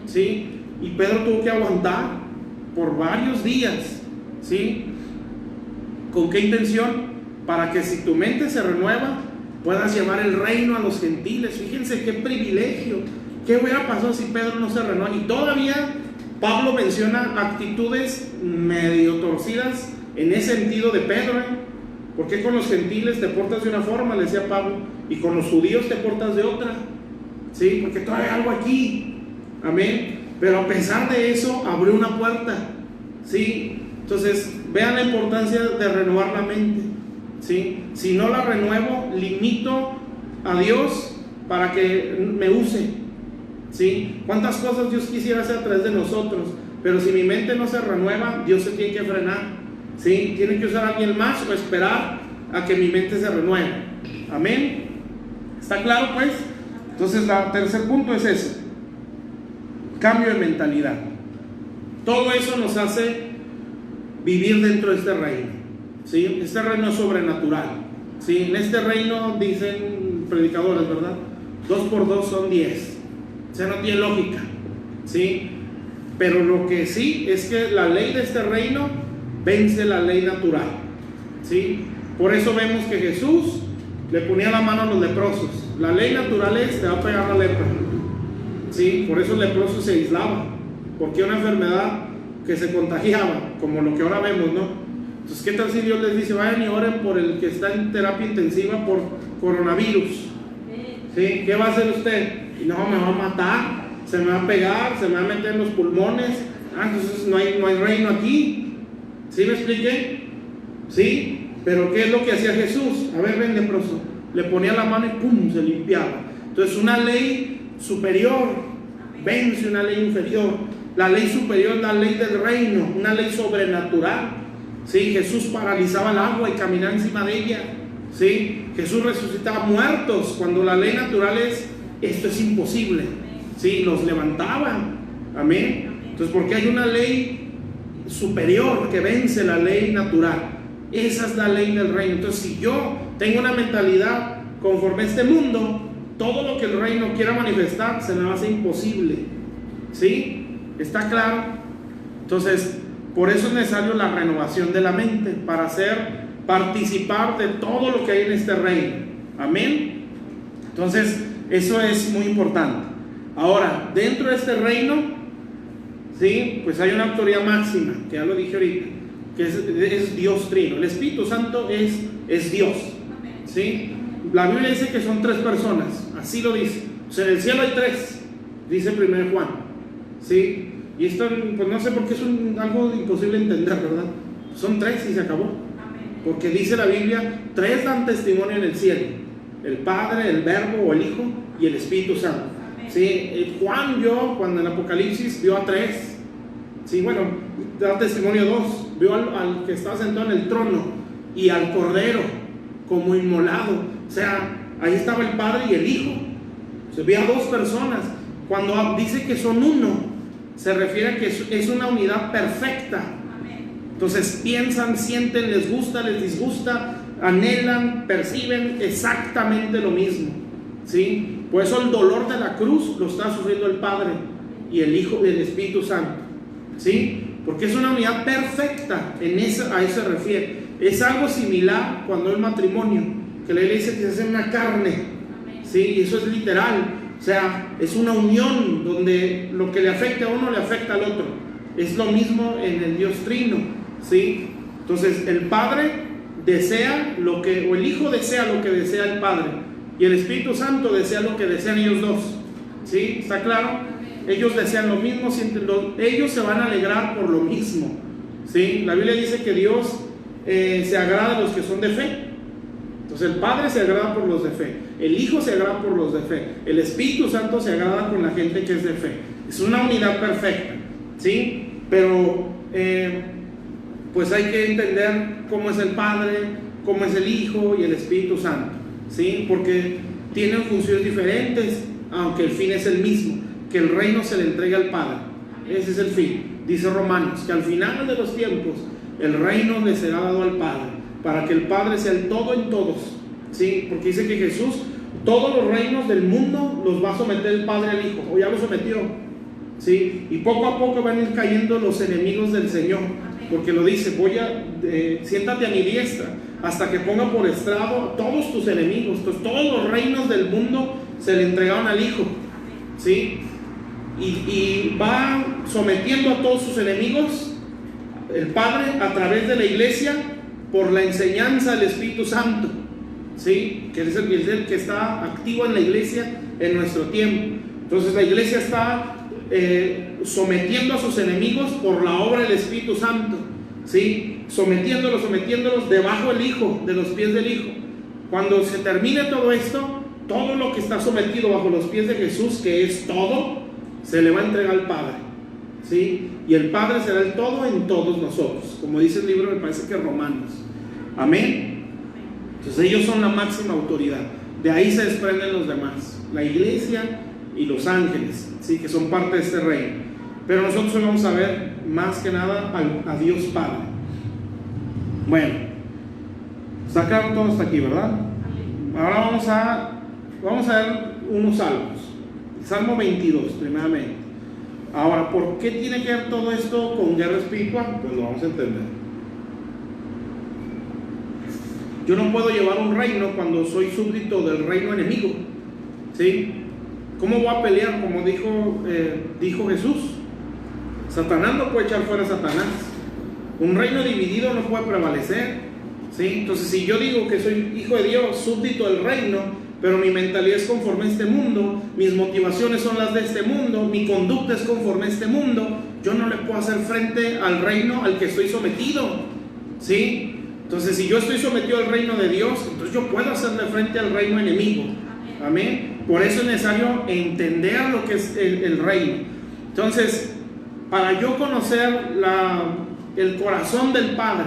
¿sí? Y Pedro tuvo que aguantar por varios días, ¿sí? ¿Con qué intención? Para que si tu mente se renueva, puedas llevar el reino a los gentiles. Fíjense qué privilegio. ¿Qué hubiera pasado si Pedro no se renueva? Y todavía Pablo menciona actitudes medio torcidas en ese sentido de Pedro, ¿eh? ¿Por qué con los gentiles te portas de una forma? Le decía Pablo, y con los judíos te portas de otra, ¿sí? Porque todavía hay algo aquí, amén. Pero a pesar de eso, abrió una puerta, ¿sí? Entonces, vean la importancia de renovar la mente, ¿sí? Si no la renuevo, limito a Dios para que me use, ¿sí? ¿Cuántas cosas Dios quisiera hacer a través de nosotros? Pero si mi mente no se renueva, Dios se tiene que frenar, ¿sí? Tiene que usar a alguien más o esperar a que mi mente se renueve. Amén. ¿Está claro, pues? Entonces, el tercer punto es eso: cambio de mentalidad. Todo eso nos hace vivir dentro de este reino, ¿sí? Este reino es sobrenatural, ¿sí? En este reino, dicen predicadores, ¿verdad? 2 por 2 son 10. O sea, no tiene lógica, ¿sí? Pero lo que sí es que la ley de este reino vence la ley natural, ¿sí? Por eso vemos que Jesús le ponía la mano a los leprosos. La ley natural es: te va a pegar la lepra, ¿sí? Por eso el leproso se aislaba, porque era una enfermedad que se contagiaba, como lo que ahora vemos, ¿no? Entonces, ¿qué tal si Dios les dice: vayan y oren por el que está en terapia intensiva por coronavirus? ¿Sí? ¿Qué va a hacer usted? Y no, me va a matar, se me va a pegar, se me va a meter en los pulmones. Entonces no hay reino aquí. ¿Sí me expliqué? ¿Sí? Pero ¿qué es lo que hacía Jesús? A ver, ven, leproso. Le ponía la mano y ¡pum!, se limpiaba. Entonces, una ley superior vence una ley inferior. La ley superior es la ley del reino, una ley sobrenatural. ¿Sí? Jesús paralizaba el agua y caminaba encima de ella. ¿Sí? Jesús resucitaba muertos, cuando la ley natural es, esto es imposible. ¿Sí? Los levantaban. Amén. Entonces, porque hay una ley superior que vence la ley natural. Esa es la ley del reino. Entonces, si yo tengo una mentalidad conforme a este mundo, todo lo que el reino quiera manifestar se me va a hacer imposible. ¿Sí? ¿Está claro? Entonces, por eso es necesario la renovación de la mente, para hacer participar de todo lo que hay en este reino. Amén. Entonces, eso es muy importante. Ahora, dentro de este reino, ¿sí? Pues hay una autoridad máxima, que ya lo dije ahorita, que es Dios Trino. El Espíritu Santo es Dios. ¿Sí? La Biblia dice que son 3 personas, así lo dice. O sea, en el cielo hay 3, dice 1 Juan. ¿Sí? Y esto, pues no sé por qué es algo imposible de entender, ¿verdad? Son 3 y se acabó. Porque dice la Biblia, 3 dan testimonio en el cielo: el Padre, el Verbo o el Hijo y el Espíritu Santo. ¿Sí? Juan cuando en Apocalipsis vio a 3. Sí, bueno, da testimonio 2. Vio al que estaba sentado en el trono y al Cordero como inmolado. O sea, ahí estaba el Padre y el Hijo. Se ve a 2 personas. Cuando dice que son uno, se refiere a que es una unidad perfecta. Entonces piensan, sienten, les gusta, les disgusta, anhelan, perciben exactamente lo mismo. ¿Sí? Por eso el dolor de la cruz lo está sufriendo el Padre y el Hijo y el Espíritu Santo. ¿Sí? Porque es una unidad perfecta. A eso se refiere. Es algo similar cuando el matrimonio, que la iglesia dice que se hace una carne. ¿Sí? Y eso es literal. O sea, es una unión donde lo que le afecta a uno le afecta al otro. Es lo mismo en el Dios Trino. ¿Sí? Entonces el Padre desea o el Hijo desea lo que desea el Padre, y el Espíritu Santo desea lo que desean ellos 2. ¿Sí? ¿Está claro? Ellos desean lo mismo, ellos se van a alegrar por lo mismo. ¿Sí? La Biblia dice que Dios se agrada de los que son de fe. Entonces el Padre se agrada por los de fe, el Hijo se agrada por los de fe, el Espíritu Santo se agrada con la gente que es de fe. Es una unidad perfecta. ¿Sí? Pero pues hay que entender cómo es el Padre, cómo es el Hijo y el Espíritu Santo. ¿Sí? Porque tienen funciones diferentes, aunque el fin es el mismo, que el reino se le entregue al Padre. Ese es el fin. Dice Romanos que al final de los tiempos el reino le será dado al Padre, para que el Padre sea el todo en todos. ¿Sí? Porque dice que Jesús todos los reinos del mundo los va a someter el Padre al Hijo, o ya los sometió. ¿Sí? Y poco a poco van a ir cayendo los enemigos del Señor, porque lo dice: siéntate a mi diestra hasta que ponga por estrado a todos tus enemigos. Entonces todos los reinos del mundo se le entregaron al Hijo. ¿Sí? Y va sometiendo a todos sus enemigos el Padre a través de la iglesia, por la enseñanza del Espíritu Santo. ¿Sí? Que es el que está activo en la iglesia en nuestro tiempo. Entonces la iglesia está sometiendo a sus enemigos por la obra del Espíritu Santo. ¿Sí? Sometiéndolos debajo del Hijo, de los pies del Hijo. Cuando se termine todo esto, todo lo que está sometido bajo los pies de Jesús, que es todo, se le va a entregar al Padre. ¿Sí? Y el Padre será el todo en todos nosotros, como dice el libro, me parece que Romanos. Amén. Entonces ellos son la máxima autoridad. De ahí se desprenden los demás, la iglesia y los ángeles, ¿sí? Que son parte de este reino. Pero nosotros hoy vamos a ver más que nada a Dios Padre. Bueno, sacaron todo hasta aquí, ¿verdad? Ahora vamos a ver unos salmos. El Salmo 22, primeramente. Ahora, ¿por qué tiene que ver todo esto con guerra espiritual? Pues lo vamos a entender. Yo no puedo llevar un reino cuando soy súbdito del reino enemigo. ¿Sí? ¿Cómo voy a pelear? Como dijo Jesús, Satanás no puede echar fuera a Satanás. Un reino dividido no puede prevalecer. ¿Sí? Entonces, si yo digo que soy hijo de Dios, súbdito del reino, pero mi mentalidad es conforme a este mundo, mis motivaciones son las de este mundo, mi conducta es conforme a este mundo, yo no le puedo hacer frente al reino al que estoy sometido. ¿Sí? Entonces, si yo estoy sometido al reino de Dios, entonces yo puedo hacerle frente al reino enemigo. Amén. Por eso es necesario entender lo que es el reino. Entonces, para yo conocer el corazón del Padre,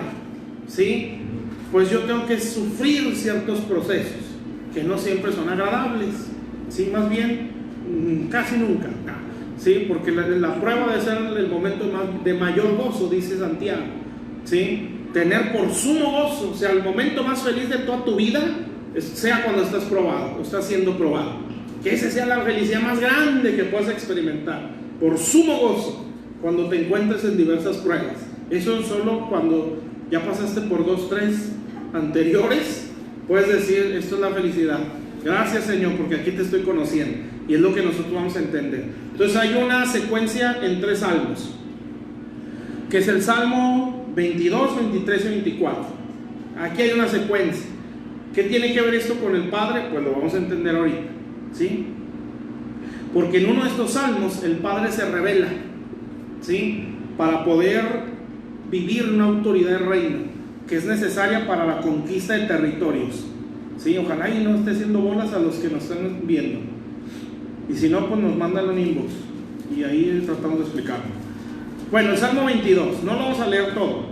¿sí? Pues yo tengo que sufrir ciertos procesos que no siempre son agradables, ¿sí? Más bien, casi nunca, ¿sí? Porque la prueba debe ser el momento de mayor gozo, dice Santiago, ¿sí? Tener por sumo gozo, o sea, el momento más feliz de toda tu vida, sea cuando estás probado o estás siendo probado. Que esa sea la felicidad más grande que puedas experimentar, por sumo gozo, cuando te encuentres en diversas pruebas. Eso solo cuando ya pasaste por 2, 3 anteriores, puedes decir, esto es la felicidad. Gracias, Señor, porque aquí te estoy conociendo. Y es lo que nosotros vamos a entender. Entonces hay una secuencia en 3 salmos, que es el Salmo 22, 23 y 24. Aquí hay una secuencia. ¿Qué tiene que ver esto con el Padre? Pues lo vamos a entender ahorita, ¿sí? Porque en uno de estos salmos el Padre se revela, ¿sí? Para poder vivir una autoridad de reino que es necesaria para la conquista de territorios, ¿sí? Ojalá y no esté haciendo bolas a los que nos están viendo, y si no, pues nos mandan un inbox y ahí tratamos de explicarlo. Bueno, el Salmo 22, no lo vamos a leer todo.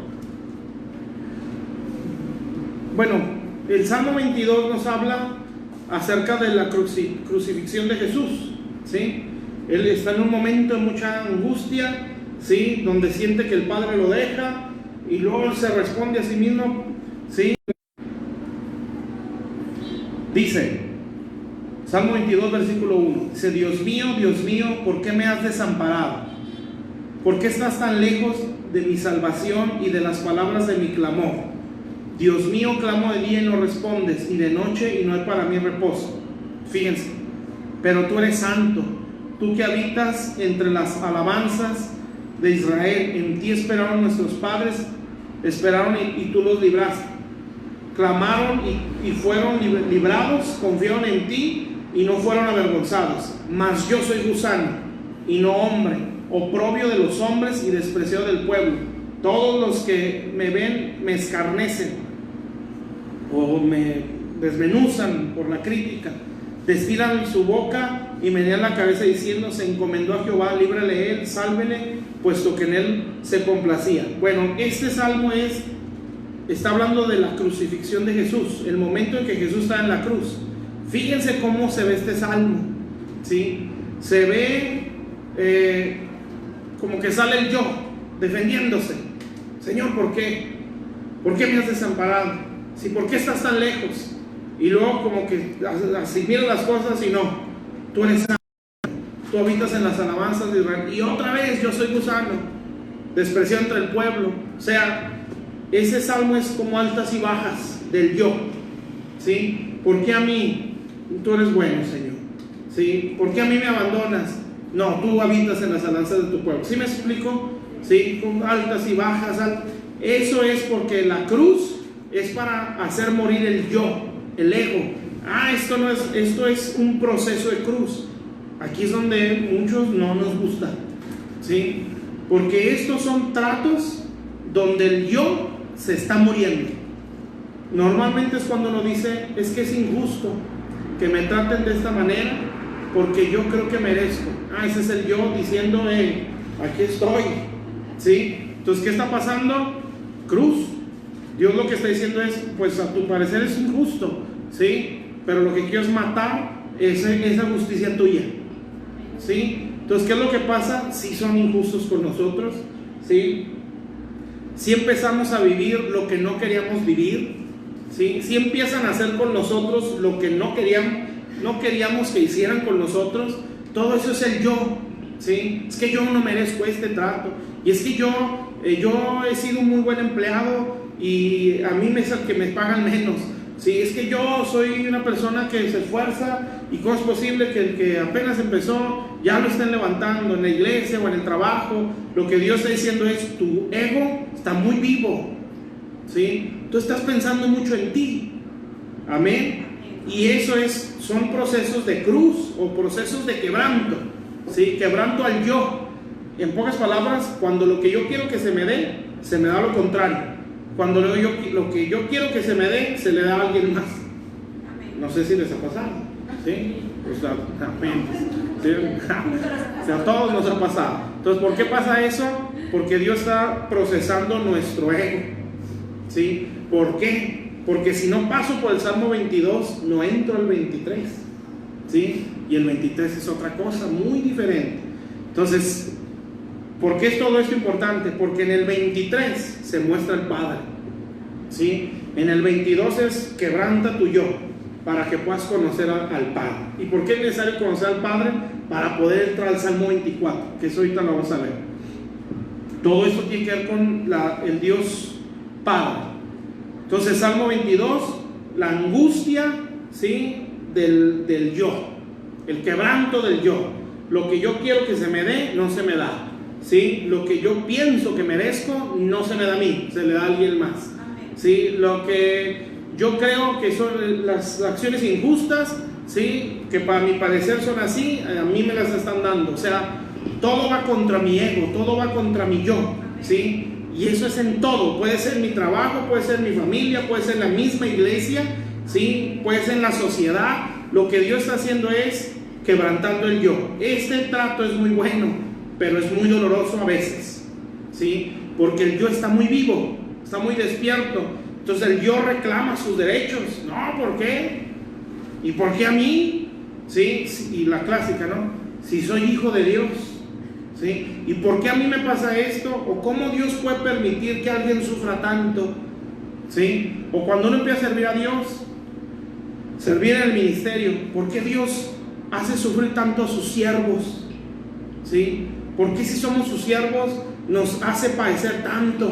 Bueno, el Salmo 22 nos habla acerca de la crucifixión de Jesús, ¿sí? Él está en un momento de mucha angustia, ¿sí? Donde siente que el Padre lo deja, y luego él se responde a sí mismo, ¿sí? Dice, Salmo 22, versículo 1, dice: Dios mío, ¿por qué me has desamparado? ¿Por qué estás tan lejos de mi salvación y de las palabras de mi clamor? Dios mío, clamo de día y no respondes, y de noche y no hay para mí reposo. Fíjense, pero tú eres santo, tú que habitas entre las alabanzas de Israel. En ti esperaron nuestros padres, esperaron y tú los libraste. Clamaron y fueron librados, confiaron en ti y no fueron avergonzados. Mas yo soy gusano y no hombre, oprobio de los hombres y despreciado del pueblo. Todos los que me ven me escarnecen o me desmenuzan por la crítica. Destilan su boca y menean la cabeza diciendo: se encomendó a Jehová, líbrale él, sálvele, puesto que en él se complacía. Bueno, este salmo está hablando de la crucifixión de Jesús, el momento en que Jesús está en la cruz. Fíjense cómo se ve este salmo, ¿sí? Se ve como que sale el yo defendiéndose. Señor, ¿por qué? ¿Por qué me has desamparado? ¿Sí? ¿Por qué estás tan lejos? Y luego como que así miras las cosas y no, tú eres santo, tú habitas en las alabanzas de Israel. Y otra vez, yo soy gusano, despreciado entre el pueblo. O sea, ese salmo es como altas y bajas del yo, ¿sí? ¿Por qué a mí? Tú eres bueno, Señor, ¿sí? ¿Por qué a mí me abandonas? No, tú habitas en las alabanzas de tu pueblo. ¿Sí me explico? ¿Sí? Con altas y bajas. Eso es porque la cruz es para hacer morir el yo, el ego. Esto es un proceso de cruz. Aquí es donde muchos no nos gusta, ¿sí? Porque estos son tratos donde el yo se está muriendo. Normalmente es cuando uno dice: es que es injusto que me traten de esta manera porque yo creo que merezco. Ese es el yo diciendo: aquí estoy, ¿sí? Entonces, ¿qué está pasando? Cruz. Dios lo que está diciendo es: pues a tu parecer es injusto, ¿sí? Pero lo que quiero es matar esa justicia tuya, ¿sí? Entonces, ¿qué es lo que pasa? Si son injustos con nosotros, ¿sí? Si empezamos a vivir lo que no queríamos vivir, ¿sí? Si empiezan a hacer con nosotros lo que no queríamos que hicieran con nosotros. Todo eso es el yo, ¿sí? Es que yo no merezco este trato, y es que yo he sido un muy buen empleado y a mí es el que me pagan menos, ¿sí? Es que yo soy una persona que se esfuerza, y cómo es posible que el que apenas empezó ya lo estén levantando en la iglesia o en el trabajo. Lo que Dios está diciendo es: tu ego está muy vivo, ¿sí? Tú estás pensando mucho en ti. Amén. Y eso son procesos de cruz o procesos de quebranto, ¿sí? Quebranto al yo. En pocas palabras, cuando lo que yo quiero que se me dé, se me da lo contrario. Cuando lo que yo quiero que se me dé, se le da a alguien más. No sé si les ha pasado, ¿sí? O sea, ¿sí? O sea, a todos nos ha pasado. Entonces, ¿por qué pasa eso? Porque Dios está procesando nuestro ego, ¿sí? ¿Por qué? Porque si no paso por el Salmo 22, no entro al 23, ¿sí? Y el 23 es otra cosa muy diferente. Entonces, ¿por qué es todo esto importante? Porque en el 23 se muestra el Padre, ¿sí? En el 22 es quebranta tu yo para que puedas conocer al Padre. ¿Y por qué es necesario conocer al Padre? Para poder entrar al Salmo 24, que eso ahorita lo vamos a ver. Todo esto tiene que ver con el Dios Padre. Entonces, Salmo 22, la angustia, ¿sí? del yo, el quebranto del yo. Lo que yo quiero que se me dé, no se me da, ¿sí? Lo que yo pienso que merezco, no se me da a mí, se le da a alguien más, ¿sí? Lo que yo creo que son las acciones injustas, ¿sí? Que para mi parecer son así, a mí me las están dando. O sea, todo va contra mi ego, todo va contra mi yo, ¿sí? Y eso es en todo. Puede ser mi trabajo, puede ser mi familia, puede ser la misma iglesia, ¿sí? Puede ser en la sociedad. Lo que Dios está haciendo es quebrantando el yo. Este trato es muy bueno, pero es muy doloroso a veces, ¿sí? Porque el yo está muy vivo, está muy despierto. Entonces el yo reclama sus derechos. No, ¿por qué? ¿Y por qué a mí? ¿Sí? Y la clásica, ¿no? Si soy hijo de Dios, ¿sí? ¿Y por qué a mí me pasa esto? ¿O cómo Dios puede permitir que alguien sufra tanto? ¿Sí? O cuando uno empieza a servir a Dios, servir en el ministerio, ¿por qué Dios hace sufrir tanto a sus siervos? ¿Sí? ¿Por qué si somos sus siervos nos hace padecer tanto?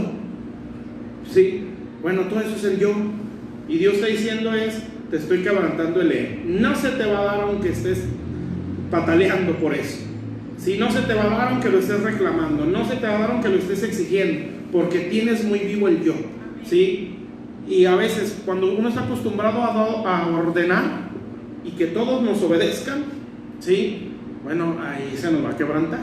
¿Sí? Bueno, todo eso es el yo. Y Dios está diciendo te estoy quebrantando el ego. No se te va a dar aunque estés pataleando por eso. Si no se te va a dar aunque lo estés reclamando, no se te va a dar aunque lo estés exigiendo, porque tienes muy vivo el yo, ¿sí? Y a veces cuando uno está acostumbrado a ordenar y que todos nos obedezcan, ¿sí? Bueno, ahí se nos va a quebrantar.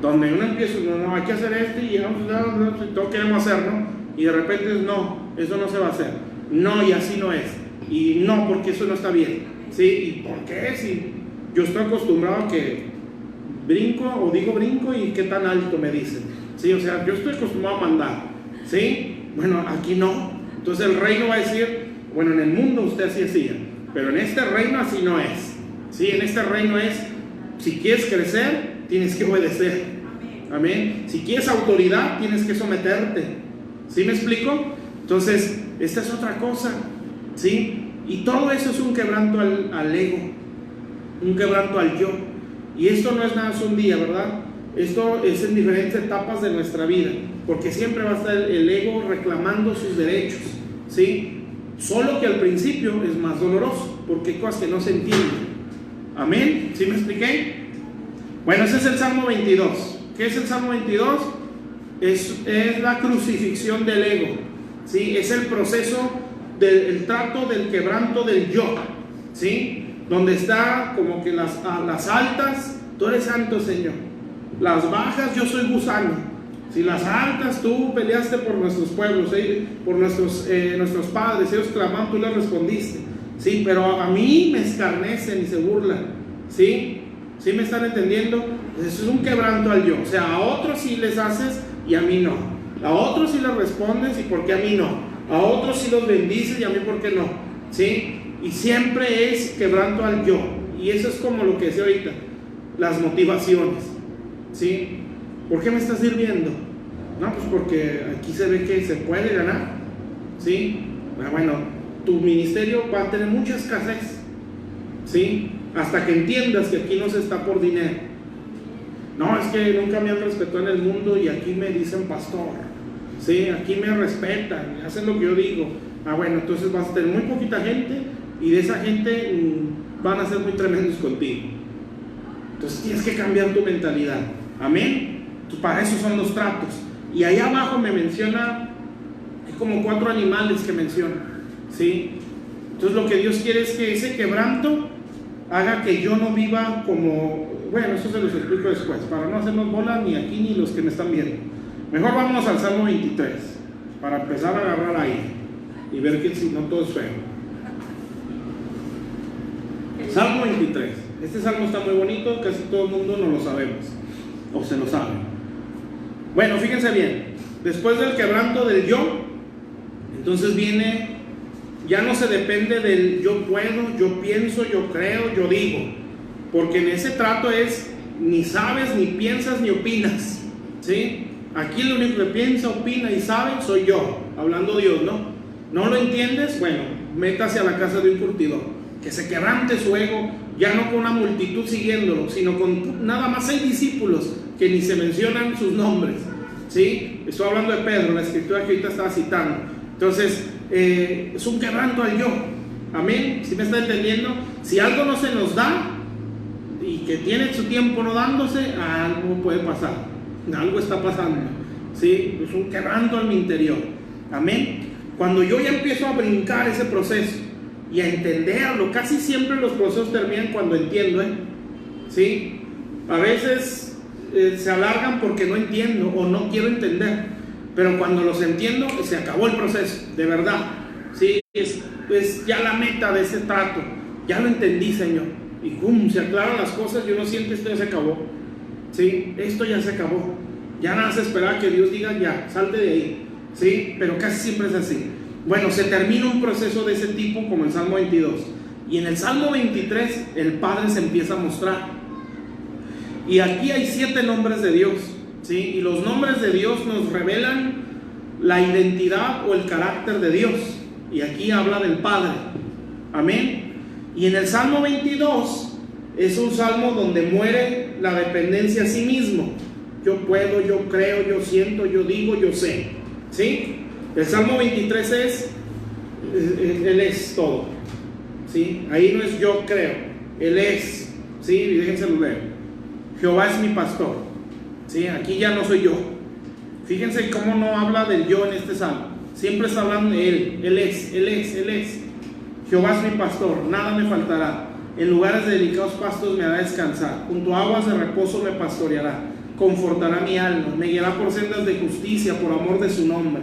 Donde uno empieza, no, hay que hacer esto y todo queremos hacer, ¿no? Y de repente no, eso no se va a hacer. No, y así no es. Y no, porque eso no está bien, ¿sí? ¿Y por qué? Si yo estoy acostumbrado a que brinco o digo brinco y qué tan alto me dicen, ¿sí? O sea, yo estoy acostumbrado a mandar, ¿sí? Bueno, aquí no. Entonces el reino va a decir, bueno, en el mundo usted así hacía, pero en este reino así no es, ¿sí? En este reino es, si quieres crecer, tienes que obedecer, amén. Si quieres autoridad, tienes que someterte, ¿sí me explico? Entonces, esta es otra cosa, ¿sí? Y todo eso es un quebranto al ego, un quebranto al yo. Y esto no es nada más un día, ¿verdad? Esto es en diferentes etapas de nuestra vida, porque siempre va a estar el ego reclamando sus derechos, ¿sí? Solo que al principio es más doloroso, porque hay cosas que no se entienden. ¿Amén? ¿Sí me expliqué? Bueno, ese es el Salmo 22. ¿Qué es el Salmo 22? Es la crucifixión del ego, ¿sí? Es el proceso del trato del quebranto del yo, ¿sí? Donde está como que las altas, tú eres santo, Señor. Las bajas, yo soy gusano. Si las altas, tú peleaste por nuestros pueblos, por nuestros padres, ellos clamaban, tú les respondiste, ¿sí? Pero a mí me escarnecen y se burlan, ¿sí? ¿Sí me están entendiendo? Eso es un quebranto al yo. O sea, a otros sí les haces y a mí no. A otros sí les respondes y por qué a mí no. A otros sí los bendices y a mí por qué no, ¿sí? Y siempre es quebranto al yo. Y eso es como lo que decía ahorita, las motivaciones, ¿sí? ¿Por qué me estás sirviendo? No, pues porque aquí se ve que se puede ganar, ¿sí? Bueno, tu ministerio va a tener mucha escasez, ¿sí? Hasta que entiendas que aquí no se está por dinero. No, es que nunca me han respetado en el mundo y aquí me dicen pastor, ¿sí? Aquí me respetan, hacen lo que yo digo. Bueno, entonces vas a tener muy poquita gente y de esa gente van a ser muy tremendos contigo. Entonces tienes que cambiar tu mentalidad. Amén. Entonces, para eso son los tratos. Y ahí abajo me menciona, hay como 4 animales que menciona, ¿sí? Entonces lo que Dios quiere es que ese quebranto haga que yo no viva como, bueno, eso se los explico después, para no hacernos bolas ni aquí ni los que me están viendo. Mejor vámonos al Salmo 23 para empezar a agarrar ahí y ver que si no todo es feo. Salmo 23. Este salmo está muy bonito, casi todo el mundo no lo sabemos, o se lo sabe. Bueno, fíjense bien, después del quebranto del yo, entonces viene, ya no se depende del yo puedo, yo pienso, yo creo, yo digo, porque en ese trato es ni sabes, ni piensas, ni opinas, ¿sí? Aquí el único que piensa, opina y sabe soy yo, hablando Dios, ¿no? ¿No lo entiendes? Bueno, métase a la casa de un curtidor, que se quebrante su ego, ya no con una multitud siguiéndolo, sino con nada más 6 discípulos que ni se mencionan sus nombres, ¿sí? Estoy hablando de Pedro, la escritura que ahorita estaba citando. Entonces, es un quebranto al yo, amén. ¿Sí me está entendiendo? Si algo no se nos da y que tiene su tiempo no dándose, algo puede pasar, algo está pasando, ¿sí? Es un quebranto al mi interior, amén. Cuando yo ya empiezo a brincar ese proceso y a entenderlo, casi siempre los procesos terminan cuando entiendo, ¿sí? A veces se alargan porque no entiendo o no quiero entender, pero cuando los entiendo, se acabó el proceso, de verdad, ¿sí? Es ya la meta de ese trato, ya lo entendí, Señor, y ¡pum!, se aclaran las cosas y uno siente esto ya se acabó, ¿sí? Esto ya se acabó, ya nada se espera que Dios diga ya, salte de ahí, ¿sí? Pero casi siempre es así. Bueno, se termina un proceso de ese tipo como el Salmo 22, y en el Salmo 23 el Padre se empieza a mostrar, y aquí hay 7 nombres de Dios, ¿sí? Y los nombres de Dios nos revelan la identidad o el carácter de Dios, y aquí habla del Padre, amén. Y en el Salmo 22 es un salmo donde muere la dependencia a sí mismo. Yo puedo, yo creo, yo siento, yo digo, yo sé, ¿sí? El Salmo 23 es Él es todo, ¿sí? Ahí no es yo creo, Él es, ¿sí? Y déjense lo leer. Jehová es mi pastor, ¿sí? Aquí ya no soy yo. Fíjense cómo no habla del yo en este salmo. Siempre está hablando de Él. Él es, Él es, Él es. Jehová es mi pastor, nada me faltará. En lugares de delicados pastos me hará descansar. Junto a aguas de reposo me pastoreará. Confortará mi alma. Me guiará por sendas de justicia por amor de su nombre.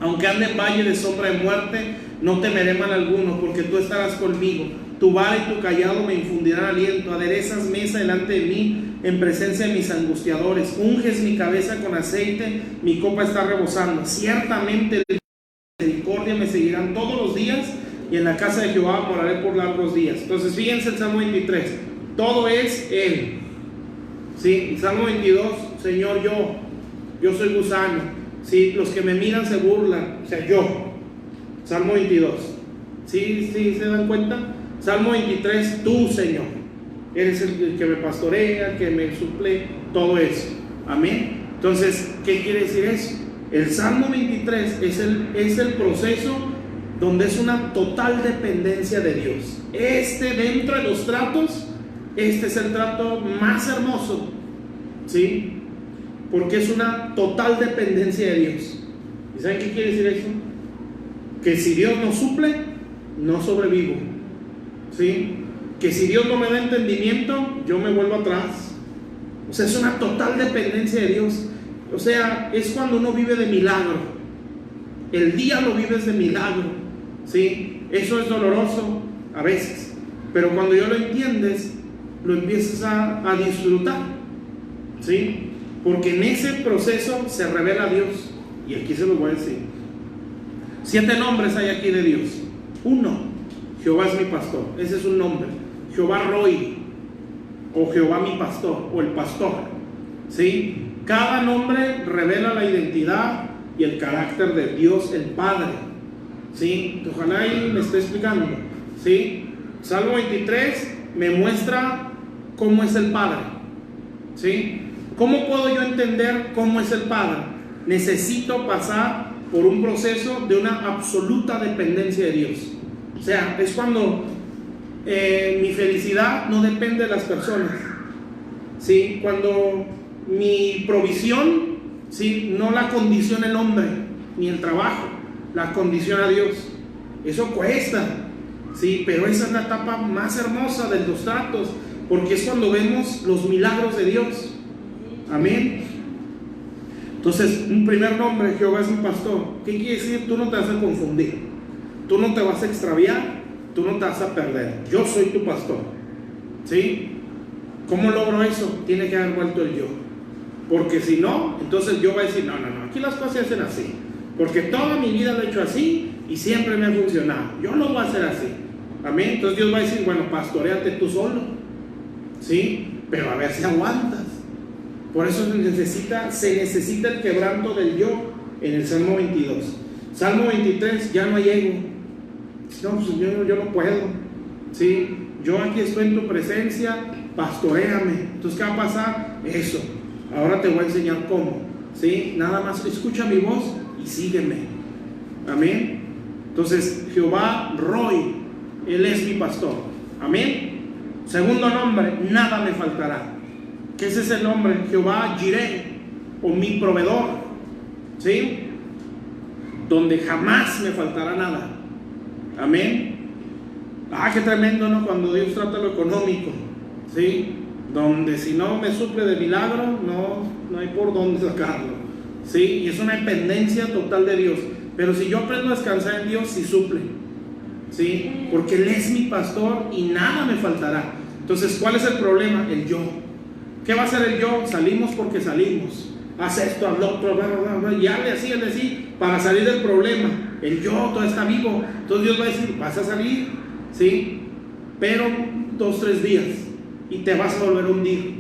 Aunque ande en valle de sombra de muerte, no temeré mal alguno, porque tú estarás conmigo. Tu vara y tu cayado me infundirán aliento. Aderezas mesa delante de mí, en presencia de mis angustiadores. Unges mi cabeza con aceite, mi copa está rebosando. Ciertamente la misericordia me seguirán todos los días, y en la casa de Jehová moraré por largos días. Entonces fíjense el Salmo 23, todo es Él, ¿sí? El Salmo 22, Señor, yo soy gusano, ¿sí? Los que me miran se burlan, o sea, yo. Salmo 22, ¿sí se dan cuenta? Salmo 23, tú, Señor, eres el que me pastorea, que me suple, todo eso, amén. Entonces, ¿qué quiere decir eso? El Salmo 23 es el proceso donde es una total dependencia de Dios. Dentro de los tratos, este es el trato más hermoso, ¿sí? Porque es una total dependencia de Dios. ¿Y saben qué quiere decir eso? Que si Dios no suple, no sobrevivo, ¿sí? Que si Dios no me da entendimiento, yo me vuelvo atrás. O sea, es una total dependencia de Dios. O sea, es cuando uno vive de milagro. El día lo vives de milagro, ¿sí? Eso es doloroso a veces, pero cuando ya lo entiendes, lo empiezas a disfrutar, ¿sí? Porque en ese proceso se revela Dios. Y aquí se los voy a decir. 7 nombres hay aquí de Dios. 1, Jehová es mi pastor. Ese es un nombre. Jehová Roy, o Jehová mi pastor, o el pastor, ¿sí? Cada nombre revela la identidad y el carácter de Dios el Padre, ¿sí? Ojalá ahí me esté explicando, ¿sí? Salmo 23 me muestra cómo es el Padre, ¿sí? ¿Cómo puedo yo entender cómo es el Padre? Necesito pasar por un proceso de una absoluta dependencia de Dios. O sea, es cuando mi felicidad no depende de las personas, ¿sí? Cuando mi provisión, ¿sí?, no la condiciona el hombre ni el trabajo, la condiciona Dios. Eso cuesta, ¿sí? Pero esa es la etapa más hermosa de los tratos, porque es cuando vemos los milagros de Dios. Amén. Entonces, un primer nombre, Jehová es mi pastor. ¿Qué quiere decir? Tú no te vas a confundir, tú no te vas a extraviar, tú no te vas a perder. Yo soy tu pastor. ¿Sí? ¿Cómo logro eso? Tiene que haber vuelto el yo. Porque si no, entonces yo voy a decir, no, aquí las cosas se hacen así. Porque toda mi vida lo he hecho así y siempre me ha funcionado. Yo lo voy a hacer así. Amén. Entonces Dios va a decir, bueno, pastoréate tú solo. ¿Sí? Pero a ver si aguantas. Por eso se necesita el quebranto del yo en el Salmo 22. Salmo 23, ya no hay ego. No, pues yo no puedo. ¿Sí? Yo aquí estoy en tu presencia, pastoréame. Entonces, ¿qué va a pasar? Eso. Ahora te voy a enseñar cómo. ¿Sí? Nada más escucha mi voz y sígueme. Amén. Entonces, Jehová Roy, Él es mi pastor. Amén. Segundo nombre, nada me faltará. ¿Qué es ese nombre? Jehová Jireh, o mi proveedor. ¿Sí? Donde jamás me faltará nada. Amén. Qué tremendo, ¿no? Cuando Dios trata lo económico. ¿Sí? Donde si no me suple de milagro, no hay por dónde sacarlo. ¿Sí? Y es una dependencia total de Dios. Pero si yo aprendo a descansar en Dios, sí suple. ¿Sí? Porque Él es mi pastor y nada me faltará. Entonces, ¿cuál es el problema? El yo. ¿Qué va a hacer el yo? Salimos porque salimos. Haz esto, haz lo otro, y hazle así, para salir del problema. El yo todavía está vivo. Entonces Dios va a decir, vas a salir, ¿sí? Pero 2-3 días y te vas a volver a hundir.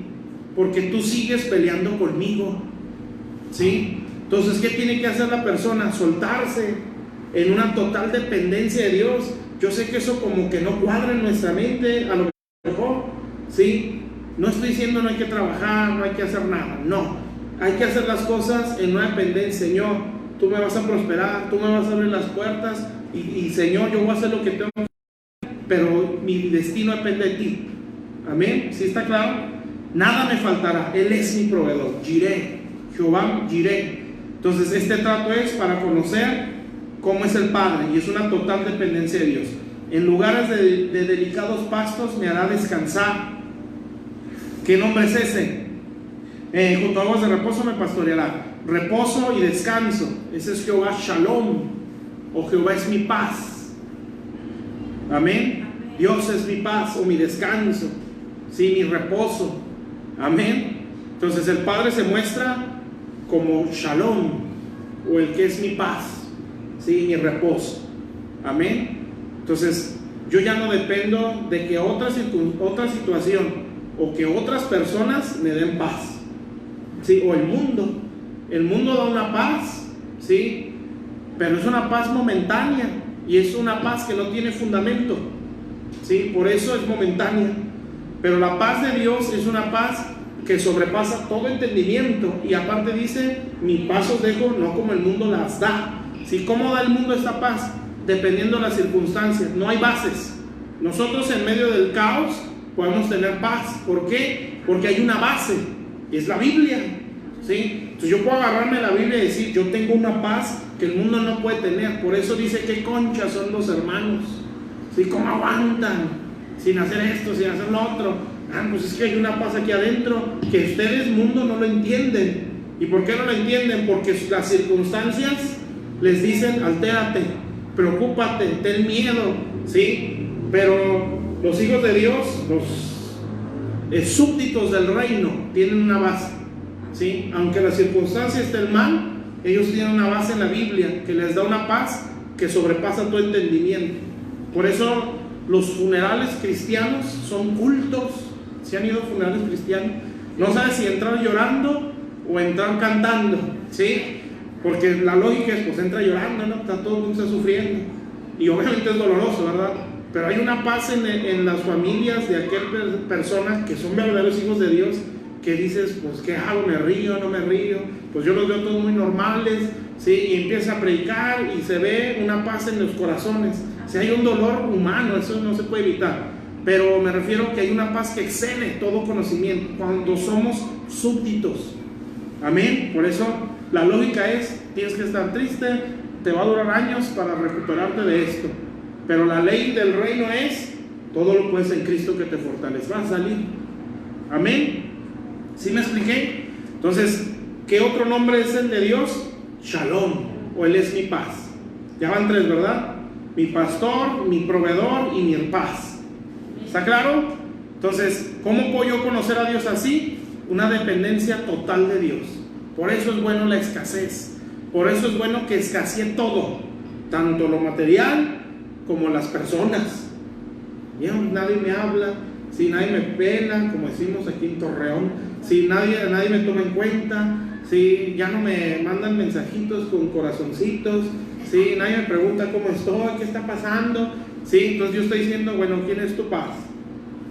Porque tú sigues peleando conmigo, ¿sí? Entonces, ¿qué tiene que hacer la persona? Soltarse en una total dependencia de Dios. Yo sé que eso como que no cuadra en nuestra mente, a lo mejor, ¿sí? No estoy diciendo no hay que trabajar, no hay que hacer nada, no. Hay que hacer las cosas en una dependencia. Señor, tú me vas a prosperar, tú me vas a abrir las puertas y Señor, yo voy a hacer lo que tengo que hacer, pero mi destino depende de ti. Amén. ¿Sí está claro? Nada me faltará. Él es mi proveedor. Jireh, Jehová Jireh. Entonces este trato es para conocer cómo es el Padre y es una total dependencia de Dios. En lugares de delicados pastos me hará descansar. ¿Qué nombre es ese? Junto a aguas de reposo me pastoreará. Reposo y descanso. Ese es Jehová Shalom, o Jehová es mi paz. Amén. Dios es mi paz o mi descanso, sí, mi reposo. Amén. Entonces el Padre se muestra como Shalom, o el que es mi paz, sí, mi reposo. Amén. Entonces yo ya no dependo de que otra situación o que otras personas me den paz, ¿sí? O el mundo da una paz, ¿sí? Pero es una paz momentánea y es una paz que no tiene fundamento, ¿sí? Por eso es momentánea. Pero la paz de Dios es una paz que sobrepasa todo entendimiento, y aparte dice, mi paz os dejo, no como el mundo las da. ¿Sí? ¿Cómo da el mundo esta paz? Dependiendo de las circunstancias. No hay bases. Nosotros en medio del caos podemos tener paz. ¿Por qué? Porque hay una base, y es la Biblia, ¿sí? Entonces yo puedo agarrarme la Biblia y decir, yo tengo una paz que el mundo no puede tener. Por eso dice, qué conchas son los hermanos, ¿sí? ¿Cómo aguantan sin hacer esto, sin hacer lo otro? Pues es que hay una paz aquí adentro que ustedes, mundo, no lo entienden. ¿Y por qué no lo entienden? Porque las circunstancias les dicen, altérate, preocúpate, ten miedo, ¿sí? Pero los hijos de Dios, los súbditos del reino, tienen una base, ¿sí? Aunque las circunstancias estén mal, ellos tienen una base en la Biblia que les da una paz que sobrepasa todo entendimiento. Por eso los funerales cristianos son cultos. ¿Sí han ido a funerales cristianos? No sabes si entrar llorando o entrar cantando, ¿sí? Porque la lógica es, pues entra llorando, ¿no? Está todo el mundo está sufriendo. Y obviamente es doloroso, ¿verdad? Pero hay una paz en las familias de aquellas personas que son verdaderos hijos de Dios, que dices, pues ¿qué hago? ¿Me río? ¿No me río? Pues yo los veo todos muy normales, ¿sí? Y empieza a predicar y se ve una paz en los corazones. Si hay un dolor humano, eso no se puede evitar, pero me refiero que hay una paz que excede todo conocimiento cuando somos súbditos. Amén. Por eso la lógica es, tienes que estar triste, te va a durar años para recuperarte de esto, pero la ley del reino es, todo lo puedes en Cristo que te fortalece. Vas a salir. Amén. ¿Sí me expliqué? Entonces, ¿qué otro nombre es el de Dios? Shalom, o Él es mi paz. Ya van 3, ¿verdad? mi pastor, mi proveedor y mi paz. ¿Está claro? Entonces, ¿cómo puedo yo conocer a Dios así? Una dependencia total de Dios. Por eso es bueno la escasez. Por eso es bueno que escasee todo, tanto lo material como las personas. Ya nadie me habla, si nadie me pela, como decimos aquí en Torreón, si nadie me toma en cuenta, si ya no me mandan mensajitos con corazoncitos, si nadie me pregunta cómo estoy, qué está pasando, ¿sí? Entonces yo estoy diciendo, bueno, ¿quién es tu paz?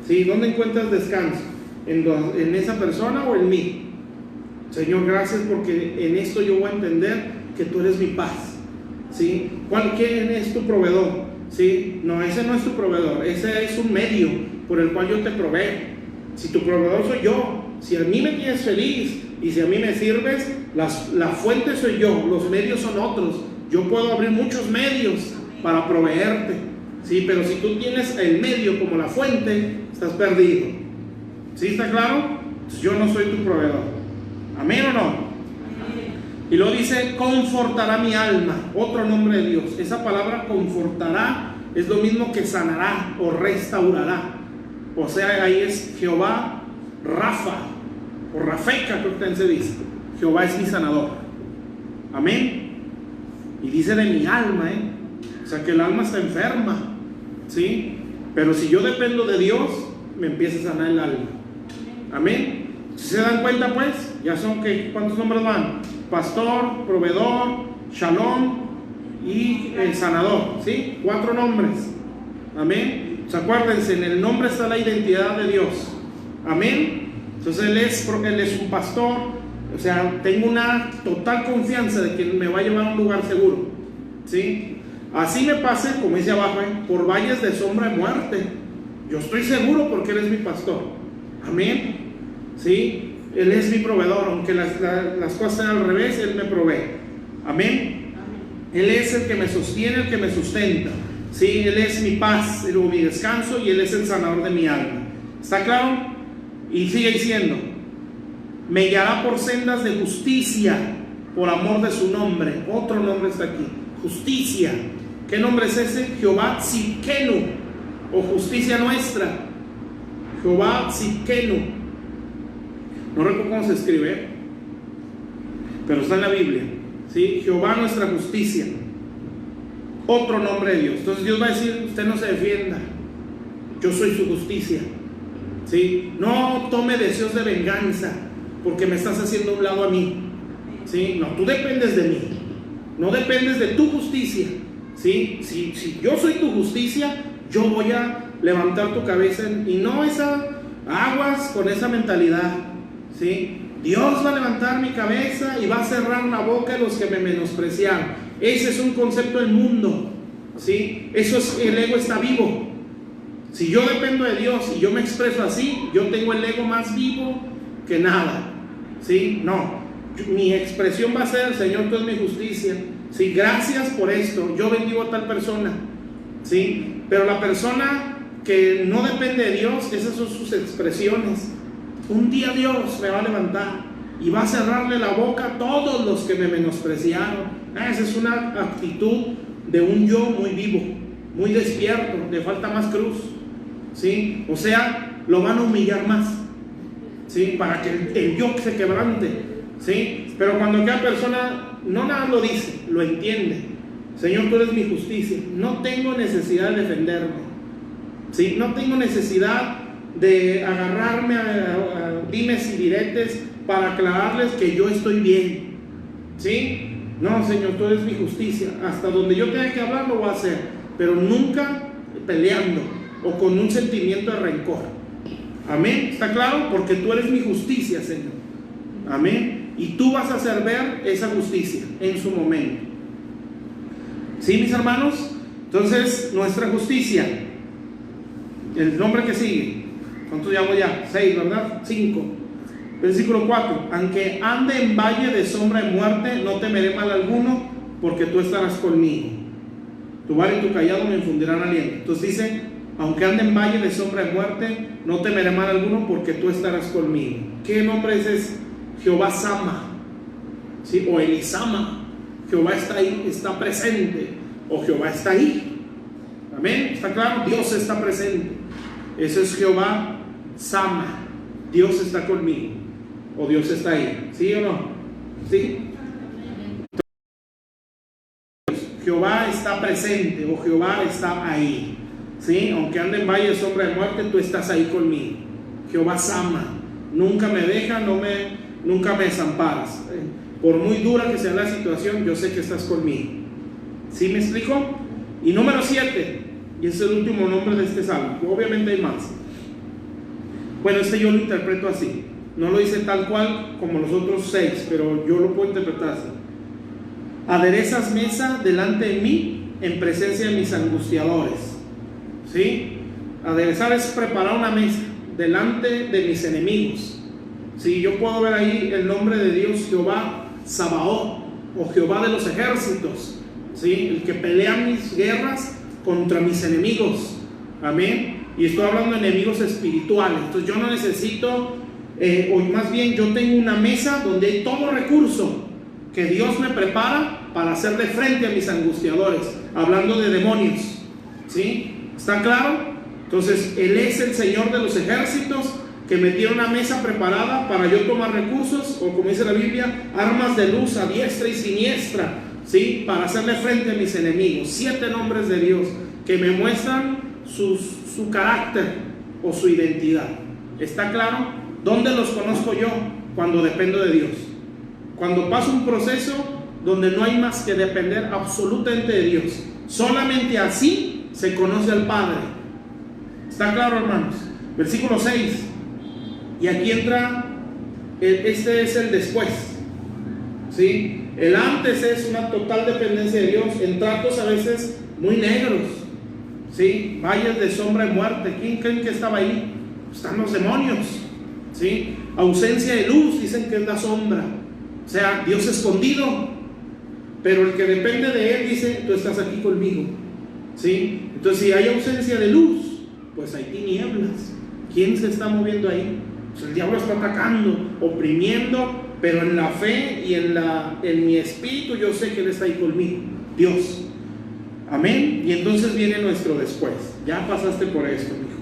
¿Sí? ¿Dónde encuentras descanso? ¿En esa persona o en mí? Señor, gracias porque en esto yo voy a entender que tú eres mi paz. ¿Sí? ¿Quién es tu proveedor? ¿Sí? No, ese no es tu proveedor, ese es un medio por el cual yo te proveo. Si tu proveedor soy yo, si a mí me tienes feliz y si a mí me sirves, la fuente soy yo, los medios son otros. Yo puedo abrir muchos medios para proveerte, ¿sí? Pero si tú tienes el medio como la fuente, estás perdido. ¿Sí está claro? Pues yo no soy tu proveedor. ¿Amén o no? Y luego dice, confortará mi alma, otro nombre de Dios. Esa palabra confortará es lo mismo que sanará o restaurará. O sea, ahí es Jehová Rafa o Rafeca, creo que también se dice. Jehová es mi sanador. Amén. Y dice de mi alma, o sea que el alma está enferma, ¿sí? Pero si yo dependo de Dios, me empieza a sanar el alma. Amén. Si se dan cuenta, pues, ya son que, ¿cuántos nombres van? Pastor, proveedor, shalom y el sanador, ¿sí? 4 nombres. Amén. O sea, acuérdense, en el nombre está la identidad de Dios. Amén. Entonces él es un pastor. O sea, tengo una total confianza de que me va a llevar a un lugar seguro, ¿sí? Así me pase, como dice abajo, por valles de sombra de muerte. Yo estoy seguro porque Él es mi pastor. Amén. ¿Sí? Él es mi proveedor, aunque las cosas sean al revés, Él me provee. Amén. Él es el que me sostiene, el que me sustenta. ¿Sí? Él es mi paz, mi descanso, y Él es el sanador de mi alma. ¿Está claro? Y sigue diciendo, me guiará por sendas de justicia por amor de su nombre. Otro nombre está aquí, justicia. ¿Qué nombre es ese? Jehová Tzidkenu, o justicia nuestra. Jehová Tzidkenu. No recuerdo cómo se escribe, pero está en la Biblia, ¿sí? Jehová nuestra justicia. Otro nombre de Dios. Entonces Dios va a decir, usted no se defienda, yo soy su justicia, ¿sí? No tome deseos de venganza, porque me estás haciendo a un lado a mí, ¿sí? No, tú dependes de mí, no dependes de tu justicia, ¿sí? Si yo soy tu justicia, yo voy a levantar tu cabeza, y no aguas con esa mentalidad, ¿sí? Dios va a levantar mi cabeza y va a cerrar la boca de los que me menospreciaron. Ese es un concepto del mundo, ¿sí? Eso es, el ego está vivo. Si yo dependo de Dios y yo me expreso así, yo tengo el ego más vivo que nada, ¿sí? No, mi expresión va a ser, Señor, tú eres mi justicia, ¿sí? Gracias por esto, yo bendigo a tal persona, ¿sí? Pero la persona que no depende de Dios, esas son sus expresiones. Un día Dios me va a levantar y va a cerrarle la boca a todos los que me menospreciaron. Esa es una actitud de un yo muy vivo, muy despierto, le falta más cruz, ¿sí? O sea, lo van a humillar más, ¿sí? Para que el yo se quebrante, ¿sí? Pero cuando aquella persona no nada lo dice, lo entiende. Señor, tú eres mi justicia, no tengo necesidad de defenderme, ¿sí? No tengo necesidad de agarrarme a dimes y diretes para aclararles que yo estoy bien, ¿sí? No, Señor, tú eres mi justicia. Hasta donde yo tenga que hablar lo voy a hacer, pero nunca peleando o con un sentimiento de rencor. Amén, ¿está claro? Porque tú eres mi justicia, Señor. Amén. Y tú vas a hacer ver esa justicia en su momento. ¿Sí, mis hermanos? Entonces, nuestra justicia, el nombre que sigue, ¿cuántos llevamos ya? 6, ¿verdad? 5. Versículo 4, aunque ande en valle de sombra de muerte, no temeré mal alguno, porque tú estarás conmigo. Tu vara y tu callado me infundirán aliento. Entonces dice, aunque ande en valle de sombra de muerte, no temeré mal alguno, porque tú estarás conmigo. ¿Qué nombre es ese? Jehová Sama, ¿sí? O Elisama. Jehová está ahí, está presente, o Jehová está ahí, Amén, ¿está claro? Dios está presente. Eso es Jehová Sama. Dios está conmigo, o Dios está ahí, ¿sí o no? ¿Sí? Jehová está presente, o Jehová está ahí, ¿sí? Aunque ande en valle de sombra de muerte, tú estás ahí conmigo. Jehová Sama, nunca me deja, nunca me desamparas. Por muy dura que sea la situación, yo sé que estás conmigo. ¿Sí me explico? Y número 7, y es el último nombre de este salmo. Obviamente hay más. Bueno, este yo lo interpreto así. No lo dice tal cual como los otros 6, pero yo lo puedo interpretar así. Aderezas mesa delante de mí en presencia de mis angustiadores. ¿Sí? Aderezar es preparar una mesa delante de mis enemigos. ¿Sí? Yo puedo ver ahí el nombre de Dios, Jehová Sabaoth, o Jehová de los ejércitos, ¿sí? El que pelea mis guerras contra mis enemigos. Amén. Y estoy hablando de enemigos espirituales. Entonces yo no necesito, o más bien yo tengo una mesa donde hay todo recurso que Dios me prepara para hacerle frente a mis angustiadores, hablando de demonios. ¿Sí? ¿Está claro? Entonces Él es el Señor de los ejércitos, que me tiene una mesa preparada para yo tomar recursos, o como dice la Biblia, armas de luz a diestra y siniestra, ¿sí? Para hacerle frente a mis enemigos. 7 nombres de Dios que me muestran su carácter o su identidad. ¿Está claro? ¿Dónde los conozco yo? Cuando dependo de Dios. Cuando paso un proceso donde no hay más que depender absolutamente de Dios. Solamente así se conoce al Padre. ¿Está claro, hermanos? Versículo 6. Y aquí entra, este es el después, ¿sí? El antes es una total dependencia de Dios en tratos a veces muy negros, ¿sí? Valles de sombra de muerte. ¿Quién creen que estaba ahí? Están los demonios, ¿sí? Ausencia de luz, dicen que es la sombra, o sea, Dios escondido. Pero el que depende de Él dice, tú estás aquí conmigo, ¿sí? Entonces si hay ausencia de luz, pues hay tinieblas. ¿Quién se está moviendo ahí? Pues el diablo está atacando, oprimiendo, pero en la fe y en mi espíritu yo sé que Él está ahí conmigo, Dios. Amén. Y entonces viene nuestro después. Ya pasaste por esto, hijo.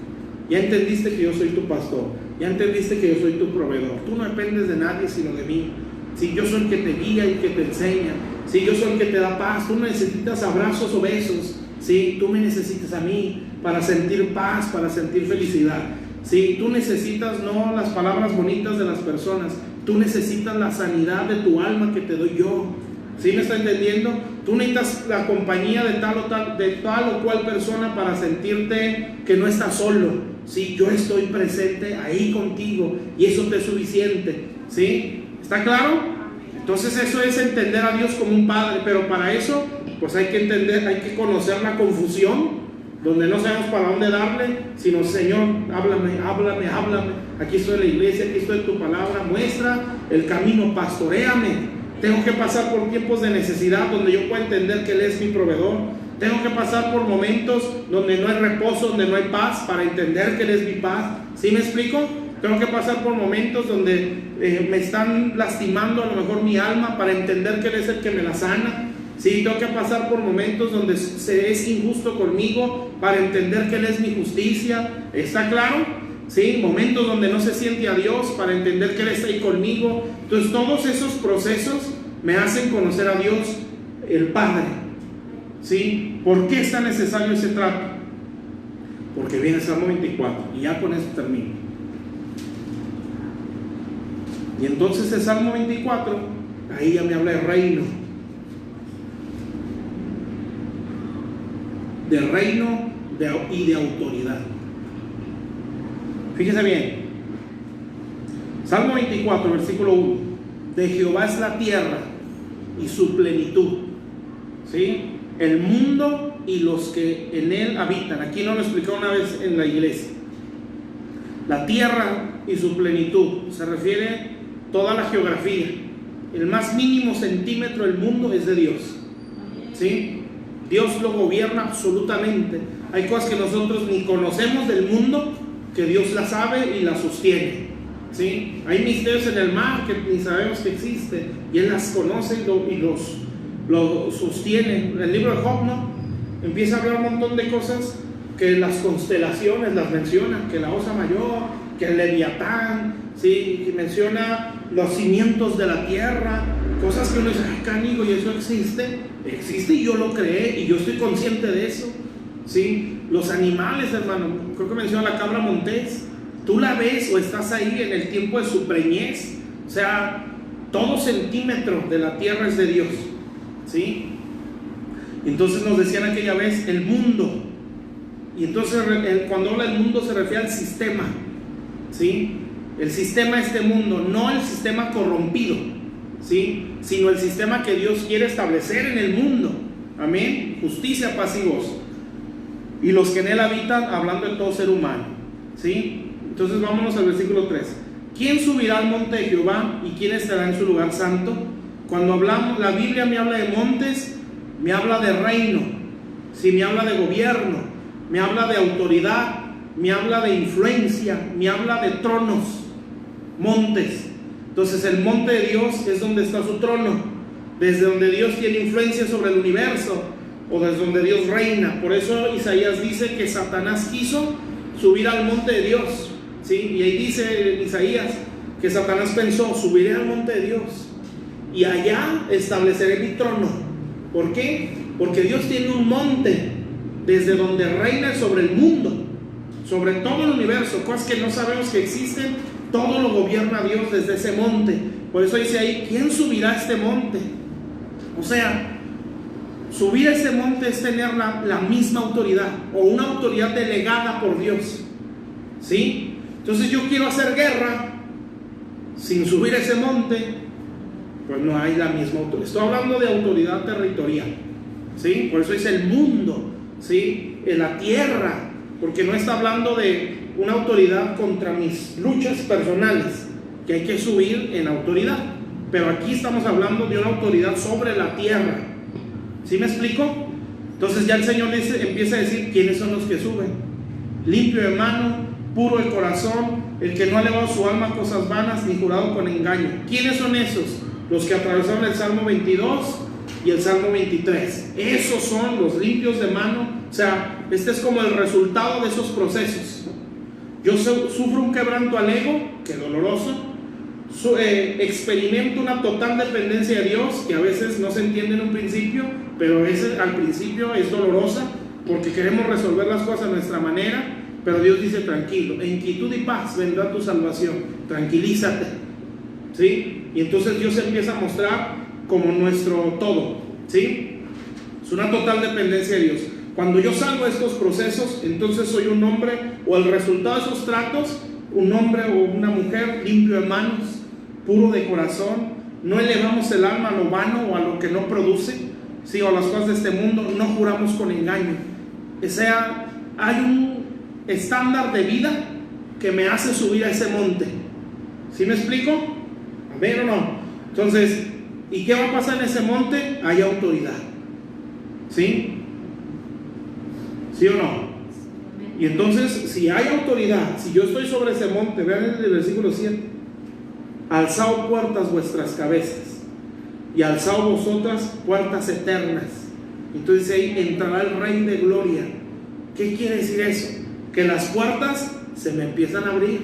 Ya entendiste que yo soy tu pastor. Ya entendiste que yo soy tu proveedor. Tú no dependes de nadie sino de mí. Si yo soy el que te guía y que te enseña. Si yo soy el que te da paz. Tú no necesitas abrazos o besos. Si tú me necesitas a mí para sentir paz, para sentir felicidad. Si tú necesitas no las palabras bonitas de las personas, tú necesitas la sanidad de tu alma que te doy yo. ¿Sí me está entendiendo? Tú necesitas la compañía de tal o cual persona para sentirte que no estás solo. Sí, yo estoy presente ahí contigo y eso te es suficiente. ¿Sí? ¿Está claro? Entonces eso es entender a Dios como un padre, pero para eso pues hay que entender, hay que conocer la confusión, donde no sabemos para dónde darle, sino Señor, háblame. Aquí estoy en la iglesia, aquí estoy en tu palabra, muestra el camino, pastoréame. Tengo que pasar por tiempos de necesidad donde yo pueda entender que Él es mi proveedor. Tengo que pasar por momentos donde no hay reposo, donde no hay paz, para entender que Él es mi paz. ¿Sí me explico? Tengo que pasar por momentos donde me están lastimando a lo mejor mi alma, para entender que Él es el que me la sana. Sí, tengo que pasar por momentos donde se es injusto conmigo, para entender que Él es mi justicia. ¿Está claro? Sí, momentos donde no se siente a Dios, para entender que Él está ahí conmigo. Entonces todos esos procesos me hacen conocer a Dios, el Padre. ¿Sí? ¿Por qué es tan necesario ese trato? Porque viene el Salmo 24 y ya con eso termino. Y entonces el Salmo 24, ahí ya me habla de reino. De reino y de autoridad. Fíjese bien. Salmo 24, versículo 1. De Jehová es la tierra y su plenitud, ¿sí? El mundo y los que en él habitan. Aquí no lo explicó una vez en la iglesia. La tierra y su plenitud se refiere toda la geografía. El más mínimo centímetro del mundo es de Dios, ¿sí? Dios lo gobierna absolutamente. Hay cosas que nosotros ni conocemos del mundo, que Dios las sabe y las sostiene, ¿sí? Hay misterios en el mar que ni sabemos que existen, y Él las conoce y los sostiene. En el libro de Job, ¿no? empieza a hablar un montón de cosas que las constelaciones las menciona, que la Osa Mayor, que el Leviatán, ¿sí? Que menciona los cimientos de la tierra, cosas que uno dice, ay, canigo, ¿y eso existe? Existe y yo lo creé y yo estoy consciente de eso, ¿sí? Los animales, hermano, creo que menciona la cabra montés, tú la ves o estás ahí en el tiempo de su preñez, o sea, todo centímetro de la tierra es de Dios, ¿sí? Entonces nos decían aquella vez el mundo, y entonces cuando habla del mundo se refiere al sistema, ¿sí? El sistema es este mundo, no el sistema corrompido, ¿sí? Sino el sistema que Dios quiere establecer en el mundo, amén, justicia, paz y gozo, y los que en él habitan, hablando de todo ser humano, ¿sí? Entonces vámonos al versículo 3. ¿Quién subirá al monte de Jehová y quién estará en su lugar santo? Cuando hablamos, la Biblia me habla de montes, me habla de reino, ¿sí? Me habla de gobierno, me habla de autoridad, me habla de influencia, me habla de tronos, montes. Entonces el monte de Dios es donde está su trono, desde donde Dios tiene influencia sobre el universo, o desde donde Dios reina. Por eso Isaías dice que Satanás quiso subir al monte de Dios, ¿sí? Y ahí dice Isaías que Satanás pensó, subiré al monte de Dios y allá estableceré mi trono. ¿Por qué? Porque Dios tiene un monte desde donde reina sobre el mundo, sobre todo el universo, cosas que no sabemos que existen, todo lo gobierna Dios desde ese monte. Por eso dice ahí, ¿quién subirá a este monte? O sea, subir a ese monte es tener la misma autoridad, o una autoridad delegada por Dios, ¿sí? Entonces yo quiero hacer guerra sin subir a ese monte, pues no hay la misma autoridad. Estoy hablando de autoridad territorial, ¿sí? Por eso dice el mundo, ¿sí? En la tierra, porque no está hablando de una autoridad contra mis luchas personales, que hay que subir en autoridad, pero aquí estamos hablando de una autoridad sobre la tierra. ¿Sí me explico? Entonces ya el Señor empieza a decir quiénes son los que suben: limpio de mano, puro de corazón, el que no ha elevado su alma a cosas vanas ni jurado con engaño. ¿Quiénes son esos? Los que atravesaron el Salmo 22 y el Salmo 23. Esos son los limpios de mano. O sea, este es como el resultado de esos procesos. Yo sufro un quebranto al ego, que es doloroso. Experimento una total dependencia de Dios, que a veces no se entiende en un principio, pero al principio es dolorosa, porque queremos resolver las cosas a nuestra manera. Pero Dios dice, tranquilo, en quietud y paz vendrá tu salvación, tranquilízate, ¿sí? Y entonces Dios empieza a mostrar como nuestro todo, ¿sí? Es una total dependencia de Dios. Cuando yo salgo de estos procesos, entonces soy un hombre, o el resultado de esos tratos, un hombre o una mujer limpio de manos, puro de corazón. No elevamos el alma a lo vano o a lo que no produce, ¿sí? O a las cosas de este mundo. No juramos con engaño. O sea, hay un estándar de vida que me hace subir a ese monte. ¿Sí me explico? ¿A ver o no? Entonces, ¿y qué va a pasar en ese monte? Hay autoridad, ¿sí? ¿Sí o no? Y entonces, si hay autoridad, si yo estoy sobre ese monte, vean el versículo 7: alzaos puertas vuestras cabezas y alzaos vosotras puertas eternas. Entonces ahí entrará el Rey de gloria. ¿Qué quiere decir eso? Que las puertas se me empiezan a abrir,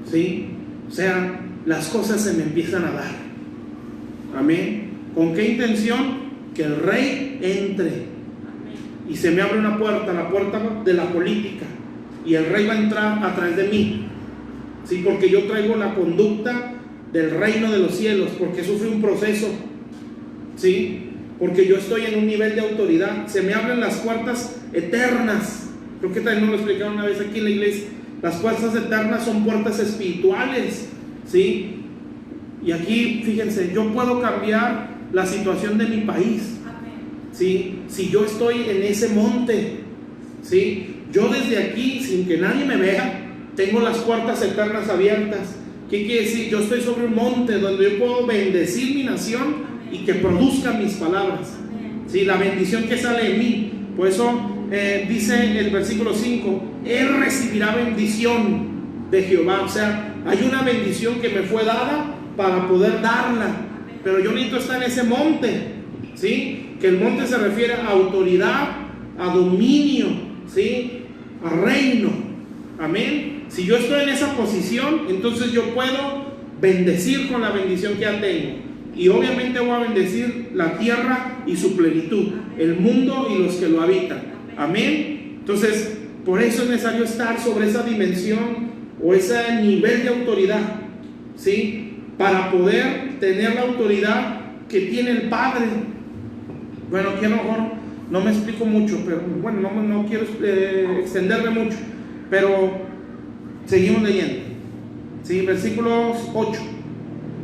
¿sí? O sea, las cosas se me empiezan a dar. Amén. ¿Con qué intención? Que el Rey entre y se me abre una puerta, la puerta de la política, y el Rey va a entrar a través de mí, ¿sí? Porque yo traigo la conducta del reino de los cielos, porque sufrí un proceso, ¿sí? Porque yo estoy en un nivel de autoridad. Se me abren las puertas eternas. Creo que también nos lo explicaron una vez aquí en la iglesia. Las puertas eternas son puertas espirituales, ¿sí? Y aquí, fíjense, yo puedo cambiar la situación de mi país, ¿sí? Si yo estoy en ese monte, ¿sí? Yo desde aquí, sin que nadie me vea, tengo las puertas eternas abiertas. ¿Qué quiere decir? Yo estoy sobre un monte donde yo puedo bendecir mi nación y que produzca mis palabras, ¿sí? La bendición que sale de mí. Por eso dice el versículo 5: Él recibirá bendición de Jehová. O sea, hay una bendición que me fue dada para poder darla, pero yo necesito estar en ese monte, ¿sí? Que el monte se refiere a autoridad, a dominio, ¿sí? A reino. Amén. Si yo estoy en esa posición, entonces yo puedo bendecir con la bendición que ya tengo. Y obviamente voy a bendecir la tierra y su plenitud, el mundo y los que lo habitan. Amén. Entonces, por eso es necesario estar sobre esa dimensión o ese nivel de autoridad, ¿sí? Para poder tener la autoridad que tiene el Padre. Bueno, aquí a lo mejor no me explico mucho, pero bueno, no quiero extenderme mucho, pero seguimos leyendo, ¿sí? Versículos 8.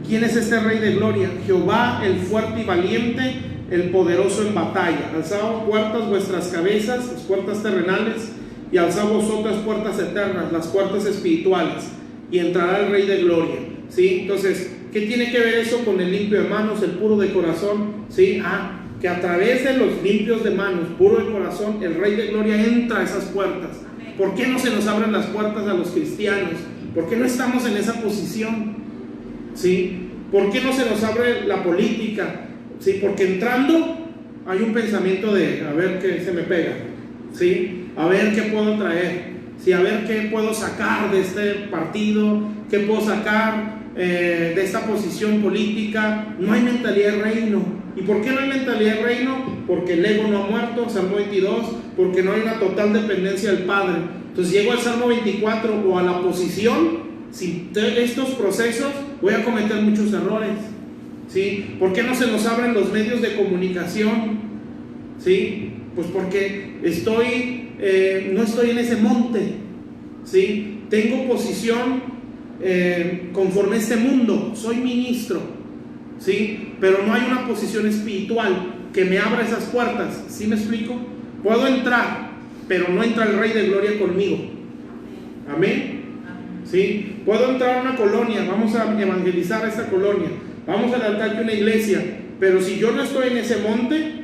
¿Quién es este Rey de gloria? Jehová, el fuerte y valiente, el poderoso en batalla. Alzad puertas vuestras cabezas, las puertas terrenales, y alzad vosotras puertas eternas, las puertas espirituales, y entrará el Rey de gloria. ¿Sí? Entonces, ¿qué tiene que ver eso con el limpio de manos, el puro de corazón? ¿Sí? Que a través de los limpios de manos, puro de corazón, el Rey de gloria entra a esas puertas. ¿Por qué no se nos abren las puertas a los cristianos? ¿Por qué no estamos en esa posición? ¿Sí? ¿Por qué no se nos abre la política? ¿Sí? Porque entrando hay un pensamiento de a ver qué se me pega, ¿sí? A ver qué puedo traer, ¿sí? A ver qué puedo sacar de este partido, qué puedo sacar de esta posición política. No hay mentalidad de reino. ¿Y por qué no hay mentalidad de reino? Porque el ego no ha muerto, Salmo 22, porque no hay una total dependencia del Padre. Entonces llego al Salmo 24 o a la posición. Sin estos procesos voy a cometer muchos errores, ¿sí? ¿Por qué no se nos abren los medios de comunicación? ¿Sí? Pues porque no estoy en ese monte, ¿sí? Tengo posición conforme a este mundo, soy ministro, ¿sí? Pero no hay una posición espiritual que me abra esas puertas, ¿sí me explico? Puedo entrar, pero no entra el Rey de gloria conmigo. Amén. ¿Sí? Puedo entrar a una colonia, vamos a evangelizar a esta colonia, vamos a levantar una iglesia, pero si yo no estoy en ese monte,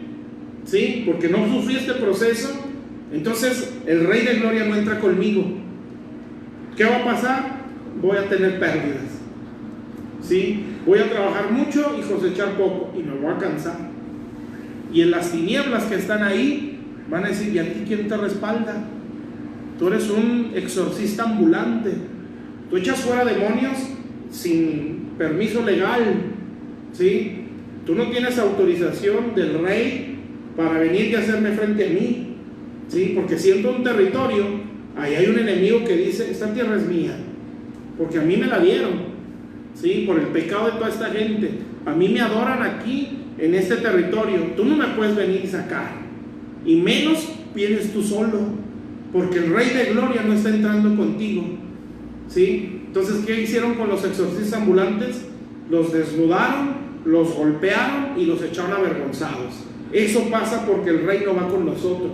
¿sí? Porque no sufrí este proceso, entonces el Rey de gloria no entra conmigo. ¿Qué va a pasar? Voy a tener pérdidas, ¿sí? Voy a trabajar mucho y cosechar poco, y me voy a cansar. Y en las tinieblas que están ahí van a decir: ¿y a ti quién te respalda? Tú eres un exorcista ambulante. Tú echas fuera demonios sin permiso legal, ¿sí? Tú no tienes autorización del rey para venir y hacerme frente a mí, ¿sí? Porque siento un territorio, ahí hay un enemigo que dice: esta tierra es mía, porque a mí me la dieron, ¿sí? Por el pecado de toda esta gente. A mí me adoran aquí, en este territorio. Tú no me puedes venir y sacar, y menos vienes tú solo, porque el Rey de gloria no está entrando contigo, ¿sí? Entonces, ¿qué hicieron con los exorcistas ambulantes? Los desnudaron, los golpearon y los echaron avergonzados. Eso pasa porque el Rey no va con nosotros,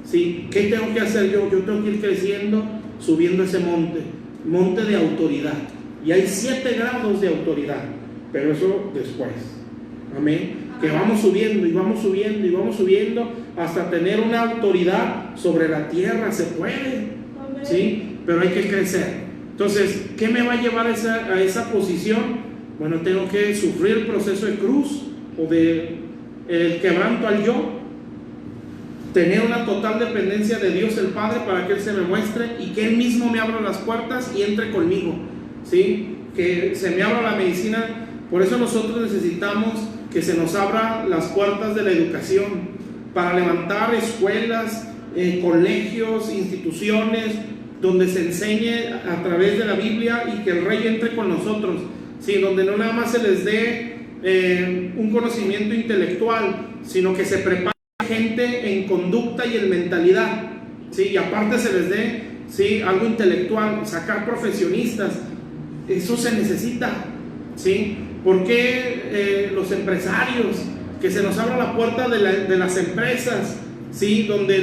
¿sí? ¿Qué tengo que hacer yo? Yo tengo que ir creciendo, subiendo ese monte de autoridad. Y hay 7 grados de autoridad, pero eso después. Amén. Que vamos subiendo y vamos subiendo y vamos subiendo hasta tener una autoridad sobre la tierra. Se puede, ¿sí? Pero hay que crecer. Entonces, ¿qué me va a llevar a esa posición? Bueno, tengo que sufrir el proceso de cruz o de el quebranto al yo, tener una total dependencia de Dios el Padre para que Él se me muestre y que Él mismo me abra las puertas y entre conmigo, ¿sí? Que se me abra la medicina. Por eso nosotros necesitamos que se nos abra las puertas de la educación para levantar escuelas, colegios, instituciones donde se enseñe a través de la Biblia y que el Rey entre con nosotros, ¿sí? Donde no nada más se les dé un conocimiento intelectual, sino que se prepare gente en conducta y en mentalidad, ¿sí? Y aparte se les dé, ¿sí?, algo intelectual, sacar profesionistas. Eso se necesita, ¿sí? ¿Por qué los empresarios? Que se nos abra la puerta de las empresas, ¿sí? Donde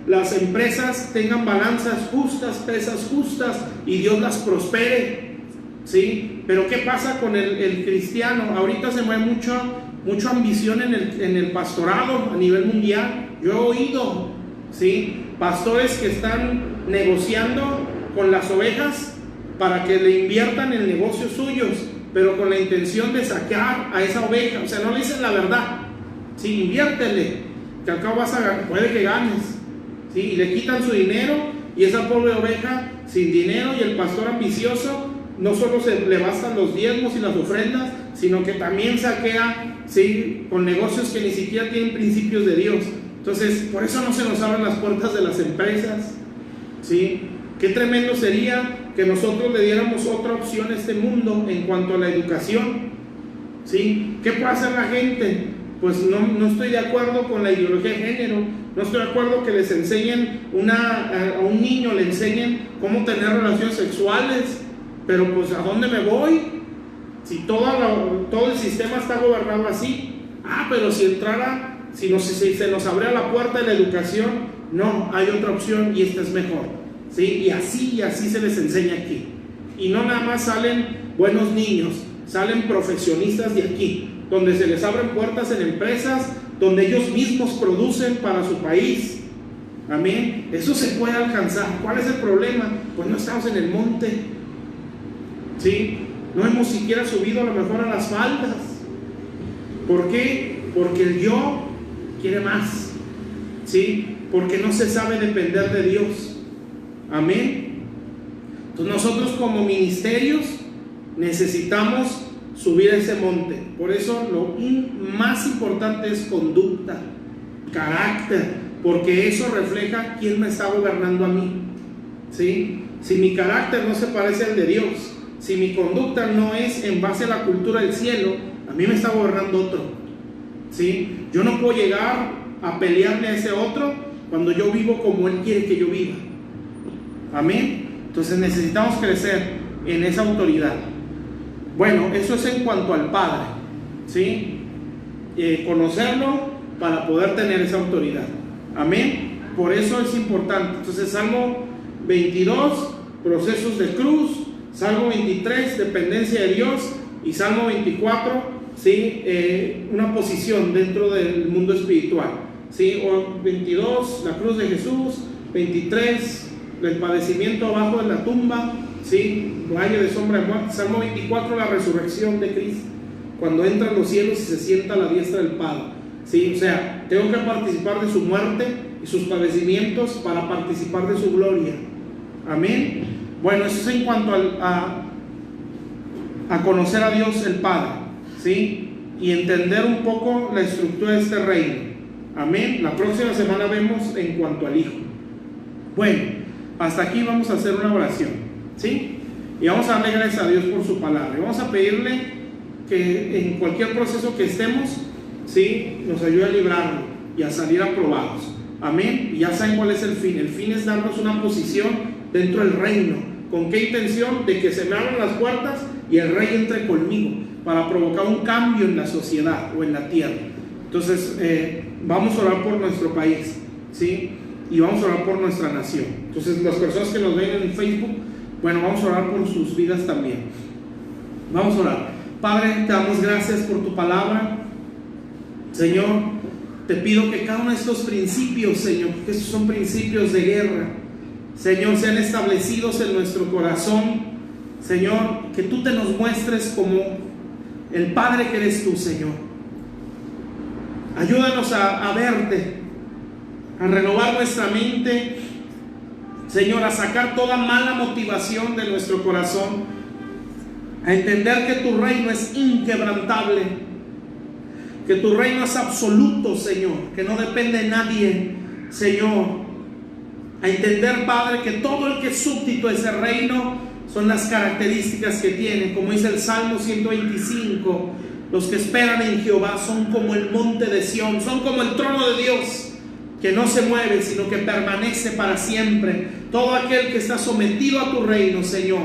las empresas tengan balanzas justas, pesas justas, y Dios las prospere, ¿sí? Pero ¿qué pasa con el cristiano? Ahorita se mueve mucha ambición en el pastorado a nivel mundial. Yo he oído, ¿sí?, pastores que están negociando con las ovejas para que le inviertan en negocios suyos, pero con la intención de sacar a esa oveja. O sea, no le dicen la verdad, Sí, inviértele, que al cabo vas a ganar, puede que ganes. Sí, y le quitan su dinero, y esa pobre oveja sin dinero, y el pastor ambicioso no solo se le bastan los diezmos y las ofrendas, sino que también saquea, ¿sí?, con negocios que ni siquiera tienen principios de Dios. Entonces, por eso no se nos abren las puertas de las empresas, ¿sí? Qué tremendo sería que nosotros le diéramos otra opción a este mundo en cuanto a la educación, ¿sí? ¿Qué puede hacer la gente? Pues no estoy de acuerdo con la ideología de género, no estoy de acuerdo que les enseñen a un niño le enseñen cómo tener relaciones sexuales, pero pues ¿a dónde me voy? Si todo el sistema está gobernado así. Pero si se nos abriera la puerta de la educación, no, hay otra opción y esta es mejor, ¿sí? Y así se les enseña aquí. Y no nada más salen buenos niños, salen profesionistas de aquí, donde se les abren puertas en empresas, donde ellos mismos producen para su país. Amén. Eso se puede alcanzar. ¿Cuál es el problema? Pues no estamos en el monte, ¿sí? No hemos siquiera subido a lo mejor a las faldas. ¿Por qué? Porque el yo quiere más, ¿sí? Porque no se sabe depender de Dios. Amén. Entonces nosotros como ministerios necesitamos subir a ese monte. Por eso lo más importante es conducta, carácter, porque eso refleja quién me está gobernando a mí, ¿sí? Si mi carácter no se parece al de Dios, si mi conducta no es en base a la cultura del cielo, a mí me está gobernando otro, ¿sí? Yo no puedo llegar a pelearme a ese otro cuando yo vivo como Él quiere que yo viva. Amén. Entonces necesitamos crecer en esa autoridad. Bueno, eso es en cuanto al Padre, ¿sí? Conocerlo para poder tener esa autoridad. Amén. Por eso es importante. Entonces, Salmo 22, procesos de cruz. Salmo 23, dependencia de Dios. Y Salmo 24, ¿sí? Una posición dentro del mundo espiritual, ¿sí? O 22, la cruz de Jesús. 23, el padecimiento abajo de la tumba, ¿sí? Valle de sombra de muerte. Salmo 24, la resurrección de Cristo, cuando entra en los cielos y se sienta a la diestra del Padre, ¿sí? O sea, tengo que participar de su muerte y sus padecimientos para participar de su gloria. Amén. Bueno, eso es en cuanto a conocer a Dios el Padre, ¿sí? Y entender un poco la estructura de este reino. Amén. La próxima semana vemos en cuanto al Hijo. Bueno, hasta aquí vamos a hacer una oración, ¿sí? Y vamos a darle gracias a Dios por su palabra. Y vamos a pedirle que en cualquier proceso que estemos, ¿sí?, nos ayude a librarlo y a salir aprobados. Amén. Y ya saben cuál es el fin. El fin es darnos una posición dentro del reino. ¿Con qué intención? De que se me abran las puertas y el rey entre conmigo, para provocar un cambio en la sociedad o en la tierra. Entonces, vamos a orar por nuestro país, ¿sí? Y vamos a orar por nuestra nación. Entonces, las personas que nos ven en Facebook, bueno, vamos a orar por sus vidas también. Vamos a orar. Padre, te damos gracias por tu palabra. Señor, te pido que cada uno de estos principios, Señor, que estos son principios de guerra, Señor, sean establecidos en nuestro corazón. Señor, que tú te nos muestres como el Padre que eres tú, Señor. Ayúdanos a verte, a renovar nuestra mente, Señor, a sacar toda mala motivación de nuestro corazón, a entender que tu reino es inquebrantable, que tu reino es absoluto, Señor, que no depende de nadie, Señor. A entender, Padre, que todo el que es súbdito a ese reino son las características que tiene, como dice el Salmo 125, los que esperan en Jehová son como el monte de Sión, son como el trono de Dios, que no se mueve, sino que permanece para siempre. Todo aquel que está sometido a tu reino, Señor,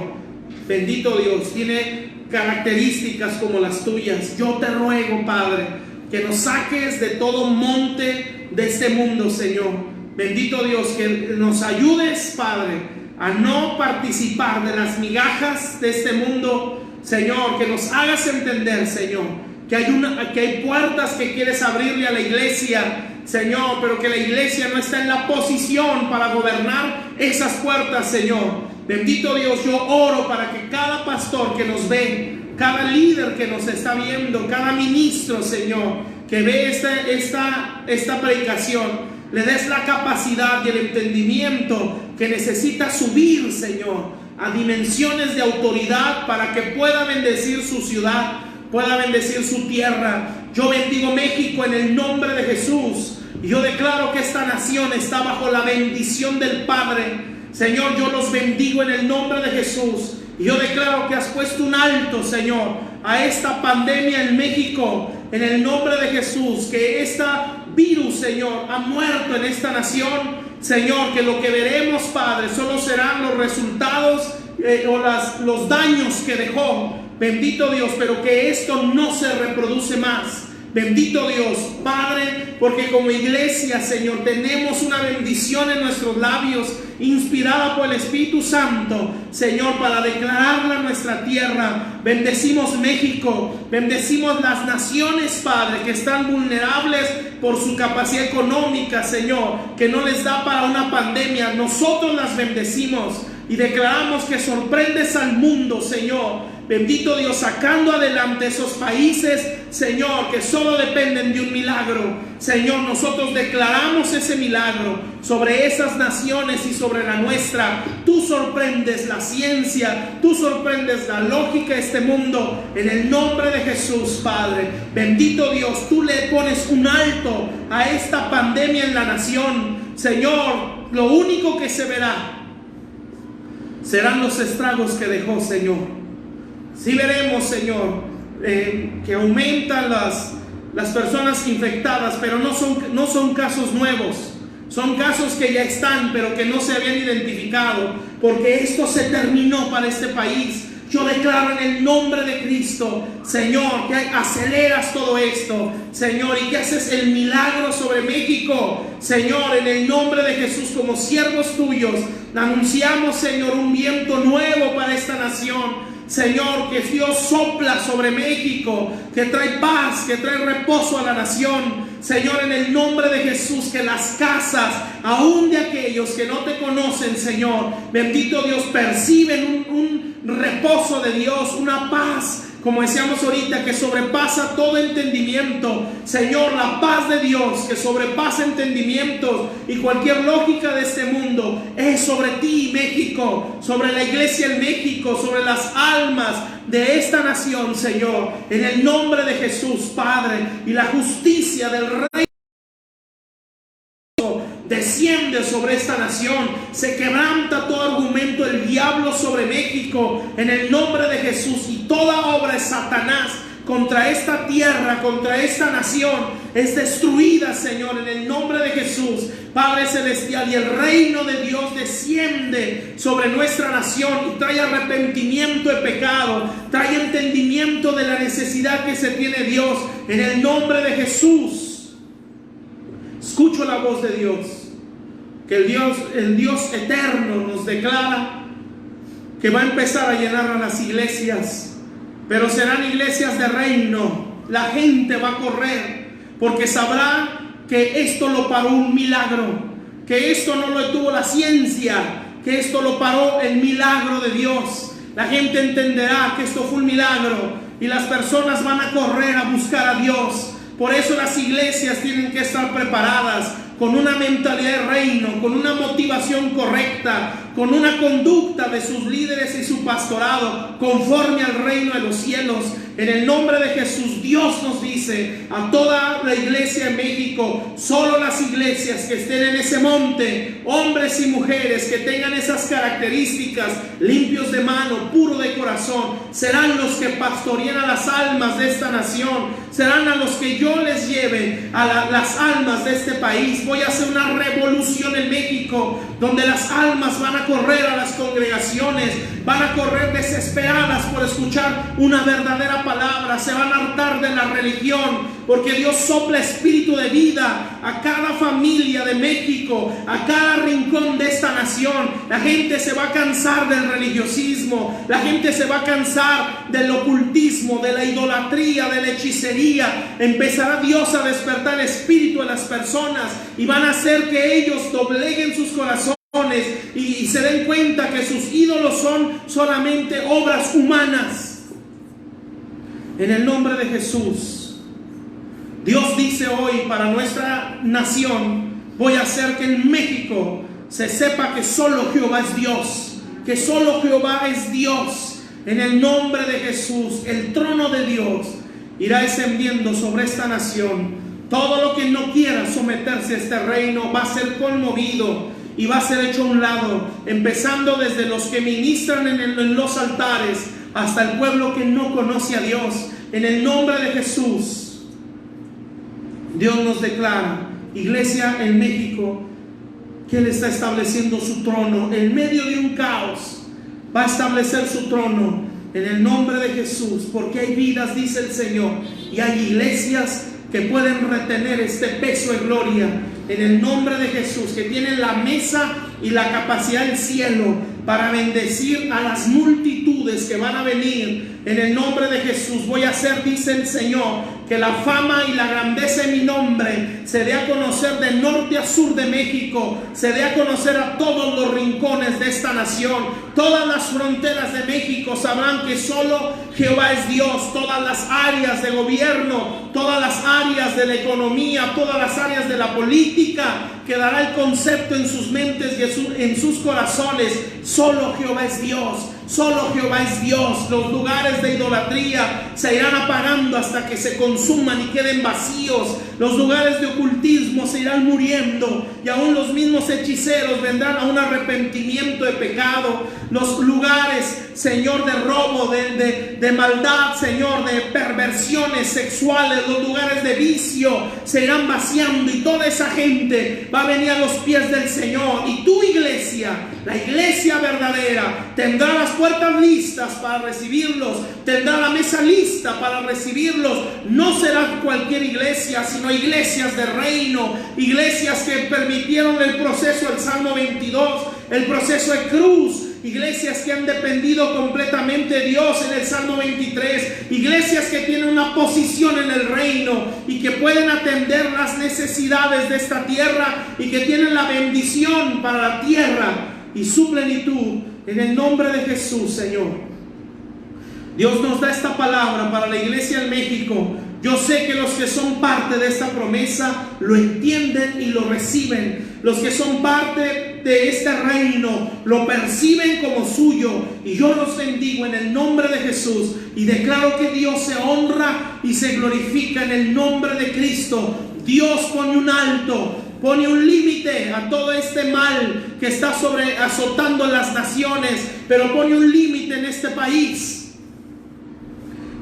bendito Dios, tiene características como las tuyas. Yo te ruego, Padre, que nos saques de todo monte de este mundo, Señor. Bendito Dios, que nos ayudes, Padre, a no participar de las migajas de este mundo, Señor. Que nos hagas entender, Señor, que hay puertas que quieres abrirle a la iglesia, Señor, pero que la iglesia no está en la posición para gobernar esas puertas, Señor. Bendito Dios, yo oro para que cada pastor que nos ve, cada líder que nos está viendo, cada ministro, Señor, que ve esta predicación, le des la capacidad y el entendimiento que necesita subir, Señor, a dimensiones de autoridad para que pueda bendecir su ciudad, pueda bendecir su tierra. Yo bendigo México en el nombre de Jesús. Y yo declaro que esta nación está bajo la bendición del Padre. Señor, yo los bendigo en el nombre de Jesús. Y yo declaro que has puesto un alto, Señor, a esta pandemia en México, en el nombre de Jesús. Que esta virus, Señor, ha muerto en esta nación. Señor, que lo que veremos, Padre, solo serán los resultados o los daños que dejó. Bendito Dios, pero que esto no se reproduce más. Bendito Dios, Padre, porque como iglesia, Señor, tenemos una bendición en nuestros labios, inspirada por el Espíritu Santo, Señor, para declararla a nuestra tierra. Bendecimos México, bendecimos las naciones, Padre, que están vulnerables por su capacidad económica, Señor, que no les da para una pandemia. Nosotros las bendecimos y declaramos que sorprendes al mundo, Señor. Bendito Dios, sacando adelante esos países, Señor, que solo dependen de un milagro. Señor, nosotros declaramos ese milagro sobre esas naciones y sobre la nuestra. Tú sorprendes la ciencia, tú sorprendes la lógica de este mundo. En el nombre de Jesús, Padre. Bendito Dios, tú le pones un alto a esta pandemia en la nación. Señor, lo único que se verá serán los estragos que dejó, Señor. Sí veremos, Señor, que aumentan las personas infectadas, pero no son casos nuevos. Son casos que ya están, pero que no se habían identificado, porque esto se terminó para este país. Yo declaro en el nombre de Cristo, Señor, que aceleras todo esto, Señor, y que haces el milagro sobre México. Señor, en el nombre de Jesús, como siervos tuyos, anunciamos, Señor, un viento nuevo para esta nación. Señor, que Dios sopla sobre México, que trae paz, que trae reposo a la nación. Señor, en el nombre de Jesús, que las casas, aún de aquellos que no te conocen, Señor, bendito Dios, perciben un reposo de Dios, una paz, como decíamos ahorita, que sobrepasa todo entendimiento. Señor, la paz de Dios que sobrepasa entendimientos y cualquier lógica de este mundo es sobre ti, México, sobre la iglesia en México, sobre las almas de esta nación, Señor, en el nombre de Jesús, Padre. Y la justicia del Rey desciende sobre esta nación. Se quebranta todo argumento del diablo sobre México en el nombre de Jesús, y toda obra de Satanás contra esta tierra, contra esta nación, es destruida, Señor, en el nombre de Jesús, Padre celestial. Y el reino de Dios desciende sobre nuestra nación y trae arrepentimiento de pecado, trae entendimiento de la necesidad que se tiene Dios, en el nombre de Jesús. Escucho la voz de Dios, que el Dios eterno nos declara que va a empezar a llenar a las iglesias, pero serán iglesias de reino. La gente va a correr porque sabrá que esto lo paró un milagro, que esto no lo detuvo la ciencia, que esto lo paró el milagro de Dios. La gente entenderá que esto fue un milagro y las personas van a correr a buscar a Dios. Por eso las iglesias tienen que estar preparadas con una mentalidad de reino, con una motivación correcta, con una conducta de sus líderes y su pastorado conforme al reino de los cielos. En el nombre de Jesús, Dios nos dice a toda la iglesia en México, solo las iglesias que estén en ese monte, hombres y mujeres que tengan esas características, limpios de mano, puro de corazón, serán los que pastoreen a las almas de esta nación, serán a los que yo les lleve a las almas de este país. Voy a hacer una revolución en México, donde las almas van a correr a las congregaciones, van a correr desesperadas por escuchar una verdadera palabra, se van a hartar de la religión, porque Dios sopla espíritu de vida a cada familia de México, a cada rincón de esta nación. La gente se va a cansar del religiosismo, la gente se va a cansar del ocultismo, de la idolatría, de la hechicería. Empezará Dios a despertar el espíritu de las personas y van a hacer que ellos dobleguen sus corazones y se den cuenta que sus ídolos son solamente obras humanas. En el nombre de Jesús, Dios dice hoy para nuestra nación: voy a hacer que en México se sepa que solo Jehová es Dios, que solo Jehová es Dios. En el nombre de Jesús, el trono de Dios irá descendiendo sobre esta nación. Todo lo que no quiera someterse a este reino va a ser conmovido y va a ser hecho a un lado, empezando desde los que ministran en los altares hasta el pueblo que no conoce a Dios. En el nombre de Jesús, Dios nos declara, iglesia en México, que Él está estableciendo su trono en medio de un caos. Va a establecer su trono en el nombre de Jesús, porque hay vidas, dice el Señor, y hay iglesias que pueden retener este peso de gloria en el nombre de Jesús, que tienen la mesa y la capacidad del cielo para bendecir a las multitudes que van a venir. En el nombre de Jesús voy a hacer, dice el Señor, que la fama y la grandeza de mi nombre se dé a conocer de norte a sur de México, se dé a conocer a todos los rincones de esta nación. Todas las fronteras de México sabrán que solo Jehová es Dios. Todas las áreas de gobierno, todas las áreas de la economía, todas las áreas de la política, quedará el concepto en sus mentes y en sus corazones: solo Jehová es Dios, solo Jehová es Dios. Los lugares de idolatría se irán apagando hasta que se consuman y queden vacíos. Los lugares de ocultismo se irán muriendo, y aún los mismos hechiceros vendrán a un arrepentimiento de pecado. Los lugares, Señor, de robo, de maldad, Señor, de perversiones sexuales, los lugares de vicio se irán vaciando, y toda esa gente va a venir a los pies del Señor. Y tu iglesia, la iglesia verdadera, tendrá las puertas listas para recibirlos, tendrá la mesa lista para recibirlos. No será cualquier iglesia, sino iglesias de reino, iglesias que permitieron el proceso del Salmo 22, el proceso de cruz, iglesias que han dependido completamente de Dios en el Salmo 23, iglesias que tienen una posición en el reino y que pueden atender las necesidades de esta tierra y que tienen la bendición para la tierra y su plenitud. En el nombre de Jesús, Señor, Dios nos da esta palabra para la iglesia en México. Yo sé que los que son parte de esta promesa lo entienden y lo reciben. Los que son parte de este reino lo perciben como suyo. Y yo los bendigo en el nombre de Jesús. Y declaro que Dios se honra y se glorifica en el nombre de Cristo. Dios pone un alto, pone un límite a todo este mal que está azotando las naciones. Pero pone un límite en este país.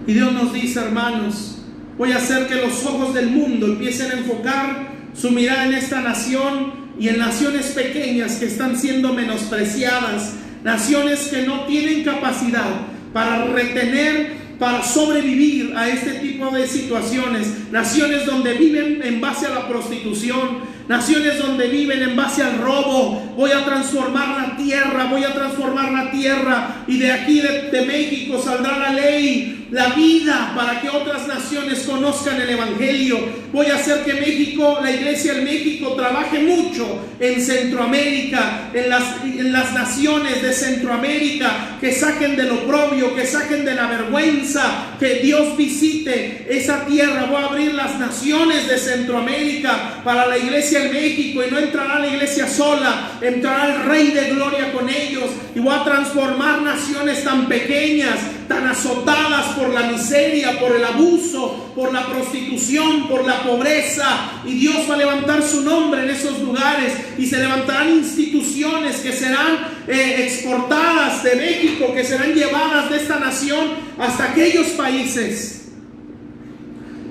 Y Dios nos dice, hermanos, voy a hacer que los ojos del mundo empiecen a enfocar su mirada en esta nación y en naciones pequeñas que están siendo menospreciadas, naciones que no tienen capacidad para retener, para sobrevivir a este tipo de situaciones, naciones donde viven en base a la prostitución, naciones donde viven en base al robo. Voy a transformar la tierra, voy a transformar la tierra, y de aquí de México saldrá la ley, la vida, para que otras naciones conozcan el evangelio. Voy a hacer que México, la iglesia en México, trabaje mucho en Centroamérica, en las naciones de Centroamérica, que saquen del oprobio, que saquen de la vergüenza, que Dios visite esa tierra. Voy a abrir las naciones de Centroamérica para la iglesia en México, y no entrará la iglesia sola, entrará el Rey de Gloria con ellos, y voy a transformar naciones tan pequeñas, tan azotadas por la miseria, por el abuso, por la prostitución, por la pobreza. Y Dios va a levantar su nombre en esos lugares, y se levantarán instituciones que serán exportadas de México, que serán llevadas de esta nación hasta aquellos países,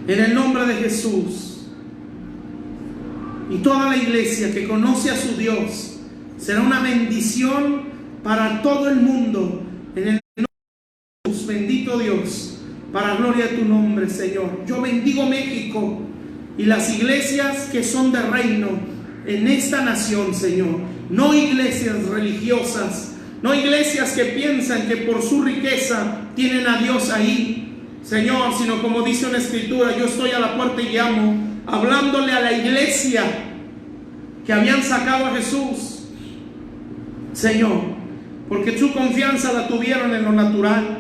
en el nombre de Jesús. Y toda la iglesia que conoce a su Dios será una bendición para todo el mundo, en el nombre de Jesús. Bendito Dios, para gloria de tu nombre, Señor. Yo bendigo México y las iglesias que son de reino en esta nación, Señor. No iglesias religiosas, no iglesias que piensan que por su riqueza tienen a Dios ahí, Señor, sino como dice una escritura: yo estoy a la puerta y llamo, hablándole a la iglesia que habían sacado a Jesús, Señor, porque su confianza la tuvieron en lo natural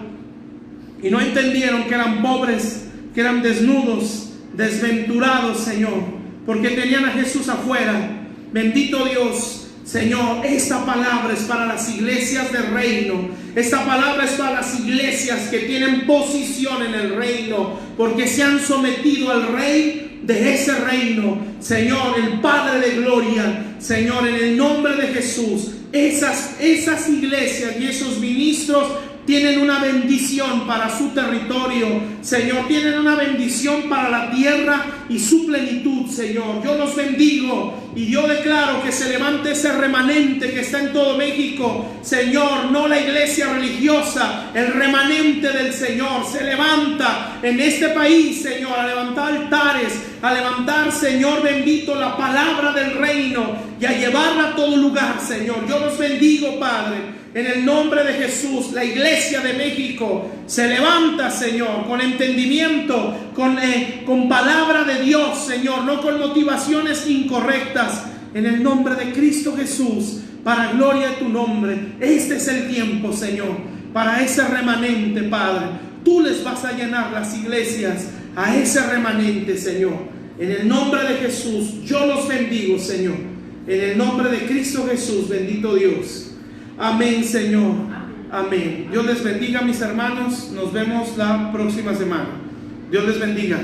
y no entendieron que eran pobres, que eran desnudos, desventurados, Señor, porque tenían a Jesús afuera. Bendito Dios, Señor, esta palabra es para las iglesias del reino. Esta palabra es para las iglesias que tienen posición en el reino, porque se han sometido al rey de ese reino, Señor, el Padre de gloria. Señor, en el nombre de Jesús, esas iglesias y esos ministros tienen una bendición para su territorio, Señor. Tienen una bendición para la tierra y su plenitud, Señor. Yo los bendigo y yo declaro que se levante ese remanente que está en todo México, Señor. No la iglesia religiosa, el remanente del Señor se levanta en este país, Señor, a levantar altares, a levantar, Señor bendito, la palabra del reino y a llevarla a todo lugar, Señor. Yo los bendigo, Padre. En el nombre de Jesús, la iglesia de México se levanta, Señor, con entendimiento, con palabra de Dios, Señor, no con motivaciones incorrectas. En el nombre de Cristo Jesús, para gloria de tu nombre. Este es el tiempo, Señor, para ese remanente, Padre. Tú les vas a llenar las iglesias a ese remanente, Señor. En el nombre de Jesús, yo los bendigo, Señor. En el nombre de Cristo Jesús, bendito Dios. Amén, Señor. Amén. Dios les bendiga, mis hermanos. Nos vemos la próxima semana. Dios les bendiga.